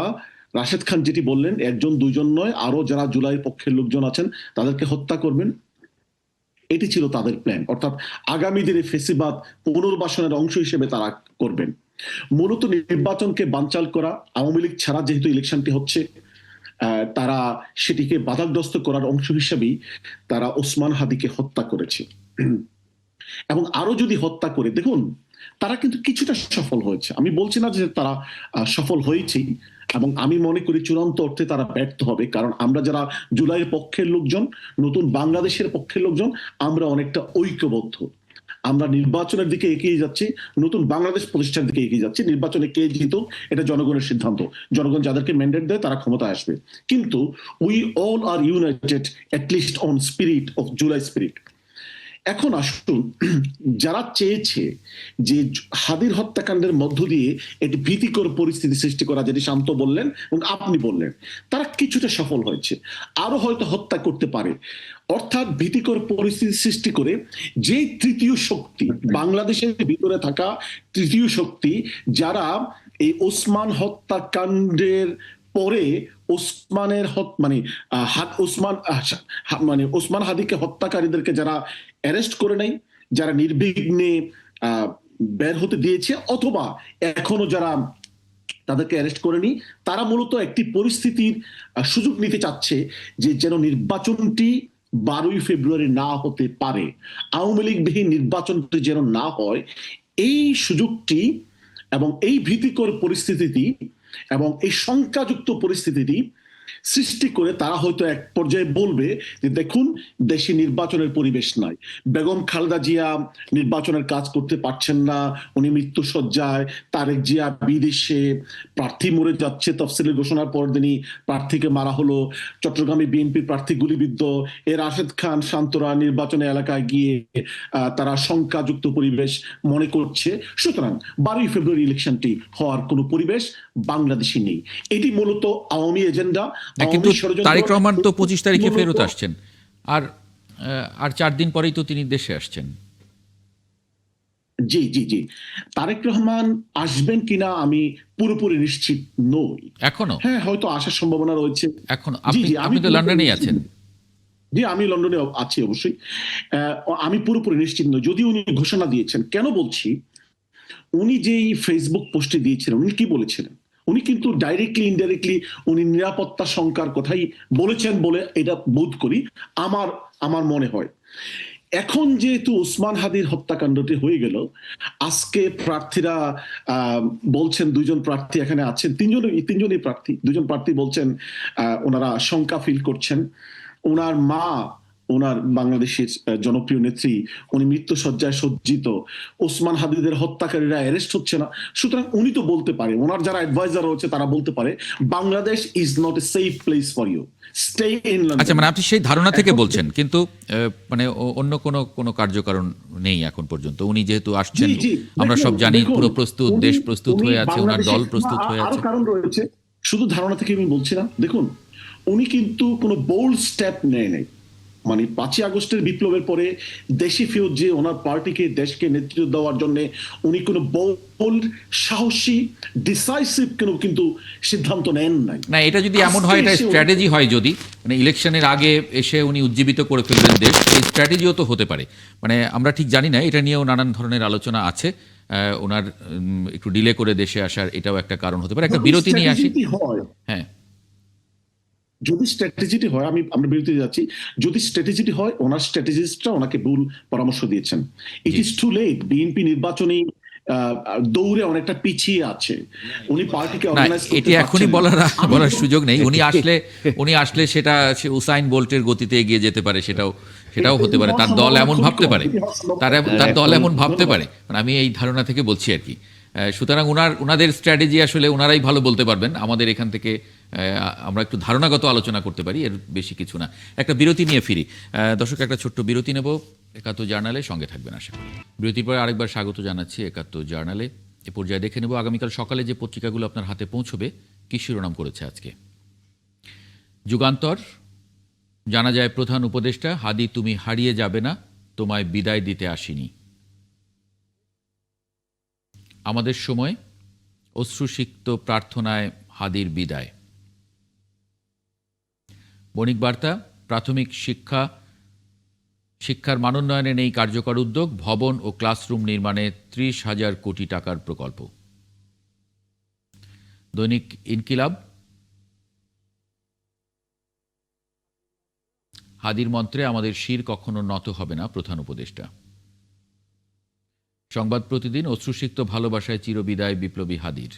রাশেদ খান যেটি বললেন, একজন দুইজন নয়, আরো যারা জুলাইয়ের পক্ষের লোকজন আছেন তাদেরকে হত্যা করবেন। এটি ছিল তাদের প্ল্যান, অর্থাৎ আগামী দিনে ফেসিবাদ পুনর্বাসনের অংশ হিসেবে তারা করবেন। মূলত নির্বাচনকে বানচাল করা, আওয়ামী লীগ ছাড়া যেহেতু ইলেকশনটি হচ্ছে, তারা সেটিকে বাধাগ্রস্ত করার অংশ হিসেবেই তারা ওসমান হাদিকে হত্যা করেছে। এবং আরো যদি হত্যা করে, দেখুন তারা কিন্তু কিছুটা সফল হয়েছে, আমি বলছি না যে তারা সফল হয়েছে, এবং আমি মনে করি চূড়ান্ত অর্থে তারা ব্যর্থ হবে। কারণ আমরা যারা জুলাইয়ের পক্ষের লোকজন, নতুন বাংলাদেশের পক্ষের লোকজন, আমরা অনেকটা ঐক্যবদ্ধ। আমরা নির্বাচনের দিকে এগিয়ে যাচ্ছি, নতুন বাংলাদেশ প্রতিষ্ঠার দিকে এগিয়ে যাচ্ছি। নির্বাচনে কে জিতুক এটা জনগণের সিদ্ধান্ত, জনগণ যাদেরকে ম্যান্ডেট দেয় তারা ক্ষমতায় আসবে। কিন্তু we all are united at least on spirit of July spirit. এখন আসুন, যারা চেয়েছে যে হাদির হত্যাকাণ্ডের মধ্য দিয়ে একটি ভীতিকর পরিস্থিতি সৃষ্টি করা, যেটি শান্ত বললেন এবং আপনি বললেন, তারা কিছুটা সফল হয়েছে, আরো হয়তো হত্যা করতে পারে। অর্থাৎ ভীতিকর পরিস্থিতি সৃষ্টি করে যে তৃতীয় শক্তি, বাংলাদেশের ভিতরে থাকা তৃতীয় শক্তি, যারা এই ওসমান হত্যাকাণ্ডের পরে ওসমানের ওসমান হাদিকে হত্যাকারীদেরকে যারা অ্যারেস্ট করে নাই, যারা নির্বিঘ্নে বের হতে দিয়েছে, অথবা এখনো যারা তাদেরকে অ্যারেস্ট করেনি, তারা মূলত একটি পরিস্থিতির সুযোগ নিতে চাচ্ছে যে যেন নির্বাচনটি 12ই ফেব্রুয়ারি না হতে পারে, আওয়ামী লীগবিহীন নির্বাচনটি যেন না হয়। এই সুযোগটি এবং এই ভীতিকর পরিস্থিতিটি এবং এই শঙ্কাযুক্ত পরিস্থিতিটি সৃষ্টি করে তারা হয়তো এক পর্যায়ে বলবে যে দেখুন, দেশে নির্বাচনের পরিবেশ নাই, বেগম খালেদা জিয়া নির্বাচনের কাজ করতে পারছেন না, উনি মৃত্যুশয্যায়, তারেক জিয়া বিদেশে, প্রার্থী মরে যাচ্ছে, তফসিলের ঘোষণার পর দিনই প্রার্থীকে মারা হলো, চট্টগ্রামে বিএনপি প্রার্থী গুলিবিদ্ধ, রাশেদ খান শান্তরা নির্বাচনে এলাকায় গিয়ে তারা শঙ্কাযুক্ত পরিবেশ মনে করছে। সুতরাং 12ই ফেব্রুয়ারি ইলেকশনটি হওয়ার কোনো পরিবেশ বাংলাদেশে নেই। এটি মূলত আওয়ামী এজেন্ডা। কিন্তু তারেক রহমান তো 25 তারিখে ফেরত আসছেন, আর 4 দিন পরেই তো তিনি দেশে আসছেন। জি জি জি, তারেক রহমান আসবেন কিনা আমি পুরোপুরি নিশ্চিত নই এখনো। হ্যাঁ, হয়তো আসার সম্ভাবনা রয়েছে। এখনো আপনি তো লন্ডনেই আছেন। জি, আমি লন্ডনে আছি অবশ্যই। আমি পুরোপুরি নিশ্চিত নই, যদি উনি ঘোষণা দিয়েছেন। কেন বলছি, উনি যেই ফেসবুক পোস্টে দিয়েছিলেন, উনি কি বলেছিলেন? উনি কিন্তু ডাইরেক্টলি ইনডাইরেক্টলি উনি নিরাপত্তা শঙ্কার কথাই বলেছেন বলে এটা বোধ করি, আমার আমার মনে হয়। এখন যেহেতু ওসমান হাদির হত্যাকাণ্ডটি হয়ে গেল, আজকে প্রার্থীরা বলছেন, দুইজন প্রার্থী এখানে আছেন, তিনজনই প্রার্থী, দুজন প্রার্থী বলছেন ওনারা শঙ্কা ফিল করছেন। ওনার মা, ওনার বাংলাদেশের জনপ্রিয় নেত্রী, উনি মৃত্যুসজ্জায় সজ্জিত, ওসমান হাদিদের হত্যাকারীরা অ্যারেস্ট হচ্ছে না। সুতরাং উনি তো বলতে পারে, ওনার যারা অ্যাডভাইজার রয়েছে তারা বলতে পারে Bangladesh is not a safe place for you, stay in London. আচ্ছা, মানে আপনি সেই ধারণা থেকে বলছেন, কিন্তু মানে অন্য কোনো কার্যকারণ নেই এখন পর্যন্ত। উনি যেহেতু আসছেন, আমরা সব জানি, পুরো প্রস্তুত, দেশ প্রস্তুত হয়ে আছে, ওনার দল প্রস্তুত হয়ে আছে। আরো কারণ রয়েছে, শুধু ধারণা থেকে আমি বলছি না। দেখুন, উনি কিন্তু কোনো বোল্ড স্টেপ নেয় নাই। মানে 5ই আগস্টের বিপ্লবের পরে দেশে ফেরত যে ওনার পার্টিকে, দেশকে নেতৃত্ব দেওয়ার জন্য উনি কোনো বোল্ড, সাহসী, ডিসাইসিভ কিন্তু সিদ্ধান্ত নেন নাই। না, এটা যদি এমন হয়, এটা স্ট্র্যাটেজি হয়, যদি মানে ইলেকশনের আগে এসে উনি উজ্জীবিত করে ফেলবেন দেশ, এই স্ট্র্যাটেজিও তো হতে পারে। মানে আমরা ঠিক জানি না, এটা নিয়েও নানান ধরনের আলোচনা আছে। ওনার একটু ডিলে করে দেশে আসার এটাও একটা কারণ হতে পারে। একটা বিরতি নিয়ে আসি। হ্যাঁ, যদি স্ট্র্যাটেজিটি হয়, আমরা বিরতিতে যাচ্ছি, যদি স্ট্র্যাটেজিটি হয়, ওনার স্ট্র্যাটেজিস্টরা ওনাকে ভুল পরামর্শ দিয়েছেন। It is too late. BNP নির্বাচনী দৌড়ে অনেকটা পিছিয়ে আছে। উনি পার্টিকে অর্গানাইজ করতে এটি এখনই বলার সুযোগ নেই। উনি আসলে সেটা উসাইন বোল্টের গতিতে এগিয়ে যেতে পারে, সেটাও হতে পারে। তার দল এমন ভাবতে পারে, তার দল এমন ভাবতে পারে। মানে আমি এই ধারণা থেকে বলছি আর কি। সুতরাং ওনাদের স্ট্র্যাটেজি আসলে ওনারাই ভালো বলতে পারবেন। আমাদের এখান থেকে আমরা একটু ধারণাগত আলোচনা করতে পারি, এর বেশি কিছু না। একটা বিরতি নিয়ে ফিরি। দর্শক, একটা ছোট্ট বিরতি নেব। ৭১ জার্নালে সঙ্গে থাকবেন আশা করি। বিরতির পরে আরেকবার স্বাগত জানাচ্ছি ৭১ জার্নালে। এ পর্যায়ে দেখে নেব আগামীকাল সকালে যে পত্রিকাগুলো আপনার হাতে পৌঁছবে কী শিরোনাম করেছে আজকে। যুগান্তর, জানা যায় প্রধান উপদেষ্টা, হাদি তুমি হারিয়ে যাবে না, তোমায় বিদায় দিতে আসিনি। আমাদের সময়, অশ্রুসিক্ত প্রার্থনায় হাদির বিদায়। বণিক বার্তা, প্রাথমিক শিক্ষার মানোন্নয়নে নেই কার্যকর উদ্যোগ, ভবন ও ক্লাসরুম নির্মাণে ৩০,০০০ কোটি টাকার প্রকল্প। দৈনিক ইনকিলাব, হাদির মন্ত্রে আমাদের শির কখনো নত হবে না, প্রধান উপদেষ্টা। সংবাদ প্রতিদিন, অশ্রুসিক্ত ভালোবাসায় চিরবিদায় বিপ্লবী হাদির।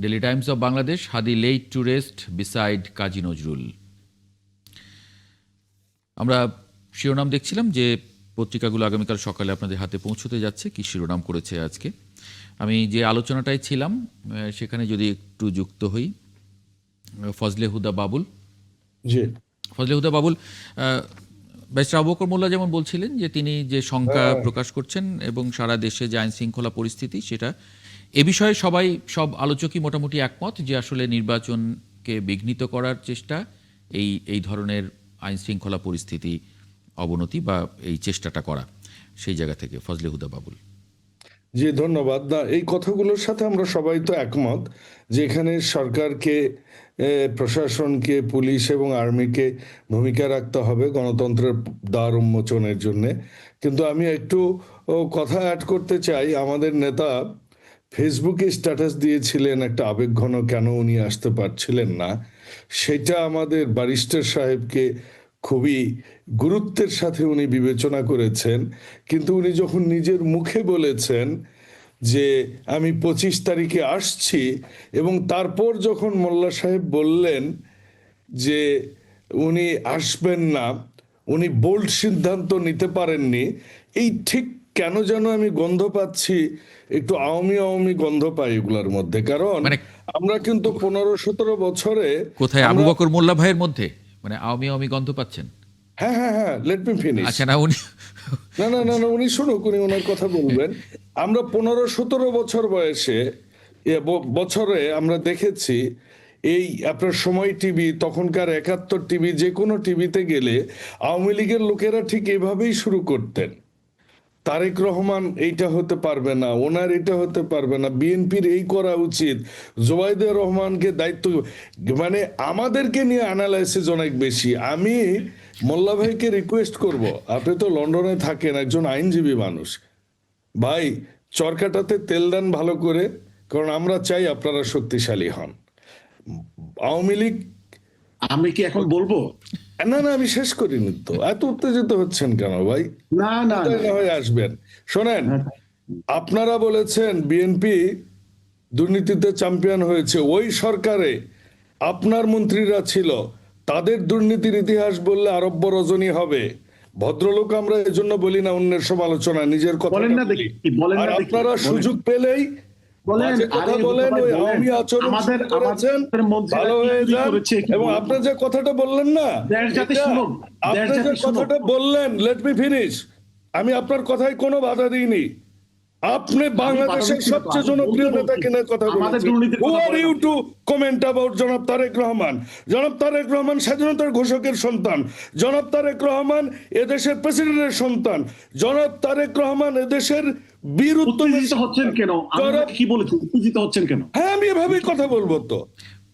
Daily Times of Bangladesh, Hadi laid to rest beside Kazi Nazrul. আমরা শিরোনাম দেখছিলাম যে পত্রিকাগুলো আগামীকাল সকালে আপনাদের হাতে পৌঁছতে যাচ্ছে, কি শিরোনাম করেছে আজকে। আমি যে আলোচনাটায় ছিলাম সেখানে যদি একটু যুক্ত হই, ফজলে হুদা বাবুল। ফজলে হুদা বাবুল, ব্যারিস্টার আবু বকর মোল্লা যেমন বলছিলেন যে তিনি যে শঙ্কা প্রকাশ করছেন এবং সারা দেশে যে আইন শৃঙ্খলা পরিস্থিতি, সেটা এ বিষয়ে সব আলোচকই মোটামুটি একমত যে আসলে নির্বাচনকে বিঘ্নিত করার চেষ্টা, এই ধরনের আইন শৃঙ্খলা পরিস্থিতি অবনতি বা এই চেষ্টাটা করা, সেই জায়গা থেকে ফজলে হুদা বাবুল। জি, ধন্যবাদ। না, এই কথাগুলোর সাথে আমরা সবাই তো একমত যে এখানে সরকারকে, প্রশাসনকে, পুলিশ এবং আর্মিকে ভূমিকা রাখতে হবে গণতন্ত্রের দ্বার উন্মোচনের জন্যে। কিন্তু আমি একটু কথা অ্যাড করতে চাই। আমাদের নেতা ফেসবুকে স্ট্যাটাস দিয়েছিলেন একটা আবেগঘন, কেন উনি আসতে পারছিলেন না। সেটা আমাদের ব্যারিস্টার সাহেবকে খুবই গুরুত্বের সাথে উনি বিবেচনা করেছেন। কিন্তু উনি যখন নিজের মুখে বলেছেন যে আমি 25 তারিখে আসছি, এবং তারপর যখন মোল্লা সাহেব বললেন যে উনি আসবেন না, উনি বোল্ড সিদ্ধান্ত নিতে পারেননি, এই ঠিক কেন যেন আমি গন্ধ পাচ্ছি, একটু আওয়ামী গন্ধ পাই এগুলোর মধ্যে। কারণ আমরা কিন্তু 15-17 বছরে, কোথায় আবু বকর মোল্লা ভাইয়ের মধ্যে মানে আওয়ামী গন্ধ পাচ্ছেন? হ্যাঁ, লেট মি ফিনিশ। আচ্ছা, না উনি না, উনি শুনুক, উনি ওনার কথা বলবেন। আমরা 15-17 বছর বছরে আমরা দেখেছি এই আপনার সময় টিভি, তখনকার 71 টিভি, যে কোনো টিভিতে গেলে আওয়ামী লীগের লোকেরা ঠিক এভাবেই শুরু করতেন। তারেক রহমান এইটা হতে পারবে না, ওনার এটা হতে পারবে না, বিএনপির এই করা উচিত, জোবাইদুর রহমানকে দায়িত্ব, মানে আমাদেরকে নিয়ে অ্যানালাইসিস অনেক বেশি। আমি মোল্লা ভাইকে রিকোয়েস্ট করব, আপনি তো লন্ডনে থাকেন, একজন আইনজীবী মানুষ, ভাই চরকাটাতে তেল দেন ভালো করে, কারণ আমরা চাই আপনারা শক্তিশালী হন। আওয়ামী লীগ, আমি কি এখন বলবো? না না আমি শেষ করিনি তো, এত উত্তেজিত হচ্ছেন কেন ভাই? না না তাই না হয় আসবেন। শোনেন, আপনারা বলেছেন বিএনপি দুর্নীতিতে চ্যাম্পিয়ন হয়েছে, ওই সরকারে আপনার মন্ত্রীরা ছিল, তাদের দুর্নীতির ইতিহাস বললে আরব্য রজনী হবে। ভদ্রলোক আমরা এজন্য বলি না অন্যের সমালোচনা, নিজের কথা বলেন না দেখি, বলেন আর না দেখি, আপনারা বলেন। সুযোগ পেলেই বলেন, বাজে কথা আরে বলেন, ভাই ওই বলেন। আওয়ামী আচরণ আমাদের শুরু করেছেন, মন্ত্রীরা ভালো কি হয়ে চুরি যান। করেছে একটু এবং বলুন। আপনি যে কথাটা বললেন না, দেশ জাতি এটা- শুনুক, দেশ আপনি যে জাতি শুনুক। কথাটা বললেন, লেট মি ফিনিশ, আমি আপনার কথায় কোনো বাধা দিইনি। আপনি বাংলাদেশের দিচ্ছি না তো, সবচেয়ে আমি জনপ্রিয় বলতে নেতা বলছি। কিনা কথা আমাদের বলেছেন। দুর্নীতির Who কথা are বলেন you আপনি। to comment about জনাব তারেক রহমান? জনাব তারেক রহমান স্বাধীনতার ঘোষকের সন্তান, জনাব তারেক রহমান এদেশের প্রেসিডেন্টের সন্তান, জনাব তারেক রহমান এদেশের বীর উত্তম। উত্তেজিত হচ্ছেন কেন? আমি জনাব- কি বলেছি? উত্তেজিত হচ্ছেন কেন? হ্যাঁ আমি এভাবেই কথা বলবো তো।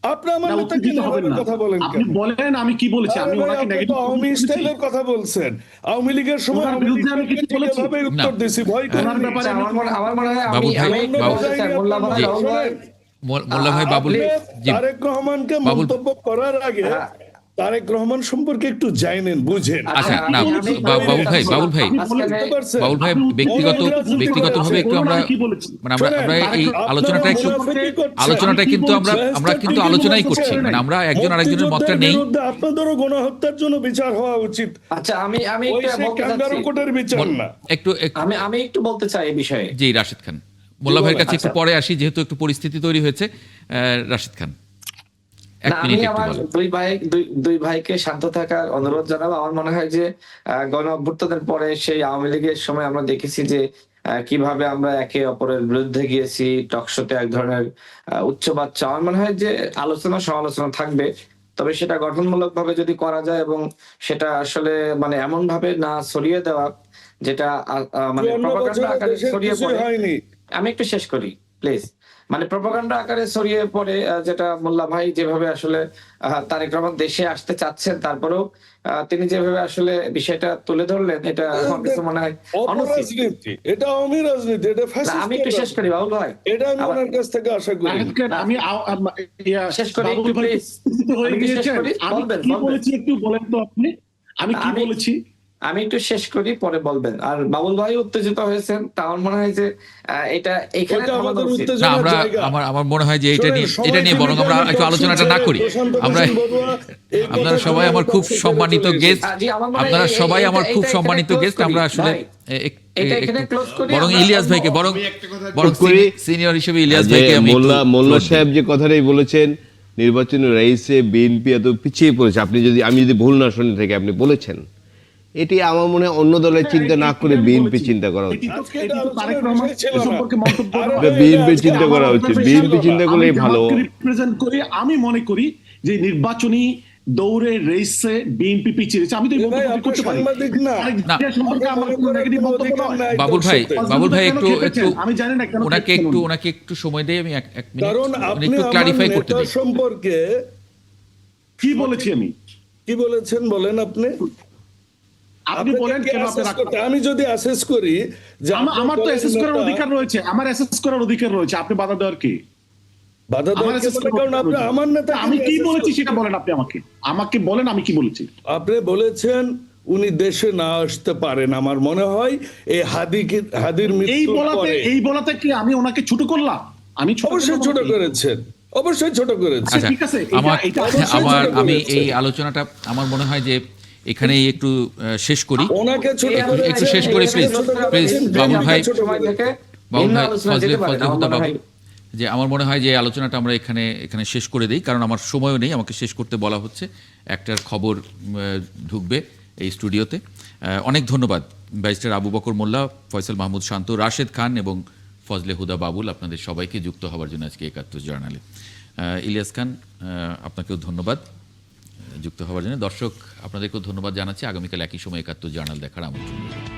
আপনি আমার না, নেতাকে উত্তেজিত নিয়ে হবেন এভাবে না। কথা বলেন আপনি কেন? বলেন আমি কি বলেছি? আরে আমি ভাই, ওনাকে আপনি তো নেগেটিভ আওয়ামী স্টাইলের কথা বলছেন। আওয়ামী লীগের সময় ওনার আওয়ামী বিরুদ্ধে আমি লীগকে কিছু ঠিক বলেছি? এভাবে উত্তর না। দিছি, ভয় ওনার করেননি। ব্যাপারে আচ্ছা, আমার মনে হয় বাবুল ভাই, আমি একটু বাবুল- বলতে চাই, মোল্লা ভাই, জি। রাহুল ভাই, মোল্লা ভাই, বাবুল আপনি জি, তারেক রহমানকে বাবুল- মন্তব্য করার আগে হ্যাঁ। তারেক রহমান সম্পর্কে একটু জানেন, বুঝেন। আচ্ছা, না, আমি- বাবুল ভাই, বাবুল ভাই, বুঝতে পারছেন? বাবুল ভাই, আপনি ব্যক্তিগতভাবে একটু আমরা কি বলেছি? মানে আমরা এই আপনারা আলোচনাটা একটু মুনাফিকি করছেন। আলোচনাটা কিন্তু আমরা কিন্তু আলোচনাই করছি, মানে আমরা একজন আরেকজনের মতটা নেই। বিরুদ্ধে আপনাদেরও গণহত্যার জন্য বিচার হওয়া উচিত, আচ্ছা আমি ওই একটু সেই বলতে ক্যাঙ্গারু চাচ্ছি, কোর্টের বিচার না। একটু আমি একটু বলতে চাই এই বিষয়ে। জি, রাশিদ খান, মোল্লা ভাইয়ের কাছে একটু আচ্ছা। পরে আসি, যেহেতু একটু পরিস্থিতি তৈরি হয়েছে। রাশিদ খান, এক না, আমি মিনিট একটু আমার বলেন। দুই ভাইকে শান্ত থাকার অনুরোধ জানাবো। আমার মনে হয় যে গণ অভ্যুত্থানের পরে সেই আওয়ামী লীগের সময় আমরা দেখেছি যে কিভাবে আমরা একে অপরের বিরুদ্ধে গিয়েছি, টকশোতে এক ধরনের উচ্চবাচ্য। আমার মনে হয় যে আলোচনা সমালোচনা থাকবে, তবে সেটা গঠনমূলক ভাবে যদি করা যায় এবং সেটা আসলে মানে এমন ভাবে না ছড়িয়ে দেওয়া যেটা মানে 54 প্রপাগান্ডা বছরে আকারে দেশের ছড়িয়ে কিছুই পড়ে। হয়নি। আমি একটু শেষ করি প্লিজ। মানে প্রপাগান্ডা আকারে ছড়িয়ে পড়ে, যেটা মোল্লা ভাই যেভাবে আসলে তারেক রহমান দেশে আসতে চাচ্ছেন, তারপরেও তিনি যেভাবে আসলে বিষয়টা তুলে ধরলেন, এটা আমার কাছে মনে হয় অনুচিত। অপরাজনীতি, এটা আওয়ামী রাজনীতি, এটা না, ফ্যাসিস্ট আমি একটু শেষ করি বাবুল ভাই। এটা আমি ওনার কাছ থেকে আশা করি। আমি শেষ করি বাবুল একটু, ভাই please। উত্তেজিত হয়ে আমি কি শেষ গিয়েছেন? করি? আমি বলবেন, কি বলবেন। বলেছি একটু বলেন তো আপনি? আমি কি বলেছি? আমি একটু শেষ করি, পরে বলবেন। আর বাবুল ভাই উত্তেজিত হয়েছেন, তা আমার মনে হয় যে এটা এখানে ওইটা থামানো আমাদের উচিত। না, উত্তেজনার আমরা জায়গা। আমার মনে হয় যে এটা নিয়ে বরং আমরা একটু আলোচনাটা না করি। আমরা আপনারা সবাই আমার খুব সম্মানিত গেস্ট, জি, আমার মনে হয় আপনারা সবাই এটা- আমার খুব এটা সম্মানিত এখানে গেস্ট। close আমরা করি, আসলে ভাই। এটা এখানে close করি, বরং আমরা ইলিয়াস ভাইকে অন্য- বরং করি। সিনিয়র হিসেবে ইলিয়াস যে ভাইকে আমি একটু মোল্লা জোর দিই। সাহেব যে কথাটাই বলেছেন, নির্বাচনী রাইসে বিএনপি এত পিছিয়ে পড়েছে, আমি যদি ভুল না শুনে থেকে আপনি বলেছেন, এটি আমার মনে হয় অন্য দলের চিন্তা না করে বিএনপি চিন্তা করা উচিত। তারেক রহমান এ সম্পর্কে মন্তব্য করা আরে বিএনপি চিন্তা করা উচিত, বিএনপি চিন্তা করলেই ভালো। রিপ্রেজেন্ট করি, আমি মনে করি যে নির্বাচনী দৌড়ে রেসে বিএনপি পিছিয়ে রয়েছে। আমি তো এই ভাই, মন্তব্য আপনি করতে পারি। সাংবাদিক না। আরেক দেশ সম্পর্কে আমার কোনো নেগেটিভ মন্তব্য নয়। বাবুল ভাই, বাবুল ভাই কেন একটু খেপেছেন? আমি জানি না কেন ওনাকে খেপেছেন ওনাকে একটু সময় দেই, আমি এক মিনিট কারণ উনি আপনি একটু আমার ক্লারিফাই করতে নেতা দিই। সম্পর্কে কি বলেছি আমি? কি বলেছেন বলেন আপনি? আপনি বলেন কি কেন আপনি assess রাগ করতে- আমি যদি অ্যাসেস করি যে আমার তো আপনার অ্যাসেস করার নেতা- অধিকার রয়েছে, আমার অ্যাসেস করার অধিকার রয়েছে, আপনি বাধা দেওয়ার কি? বাধা আমার দেওয়ার assess কি বলে? করার কারণ আপনি অধিকার আমার রয়েছে। নেতা আমি কি বলেছি সেটা বলেন আপনি আমাকে বলেন আমি কি বলেছি। আপনি বলেছেন উনি দেশে না আসতে পারেন। আমার মনে হয় এই হাদির এই বলাতে কি আমি ওনাকে ছোট করলাম? আমি অবশ্যই ছোট করেছেন, অবশ্যই ছোট করেছেন। আচ্ছা, ঠিক আছে, এটা আমি এই আলোচনাটা আমার মনে হয় যে এখানেই একটু শেষ করি। ওনাকে ছোট এই করেছেন, একটু শেষ করি, প্লিজ প্লিজ বাবুল ভাই, সময় থেকে বাবুল ভিন্ন ভাই, আলোচনায় যেতে পারেন, আমার হুদা মনে বাবু, হয়। যে আমার মনে হয় যে আলোচনাটা আমরা এখানে শেষ করে দেই, কারণ আমার সময়ও নেই, আমাকে শেষ করতে বলা হচ্ছে, একটার খবর ঢুকবে এই স্টুডিওতে। অনেক ধন্যবাদ ব্যারিস্টার আবু বকর মোল্লা, ফয়সাল মাহমুদ শান্ত, রাশেদ খান এবং ফজলে হুদা বাবুল, আপনাদের সবাইকে যুক্ত হওয়ার জন্য আজকে ৭১ জার্নালে। ইলিয়াস খান, আপনাকেও ধন্যবাদ যুক্ত হওয়ার জন্য। দর্শক আপনাদেরকেও ধন্যবাদ জানাচ্ছি। আগামীকাল একই সময় ৭১ জার্নাল দেখার আমন্ত্রণ।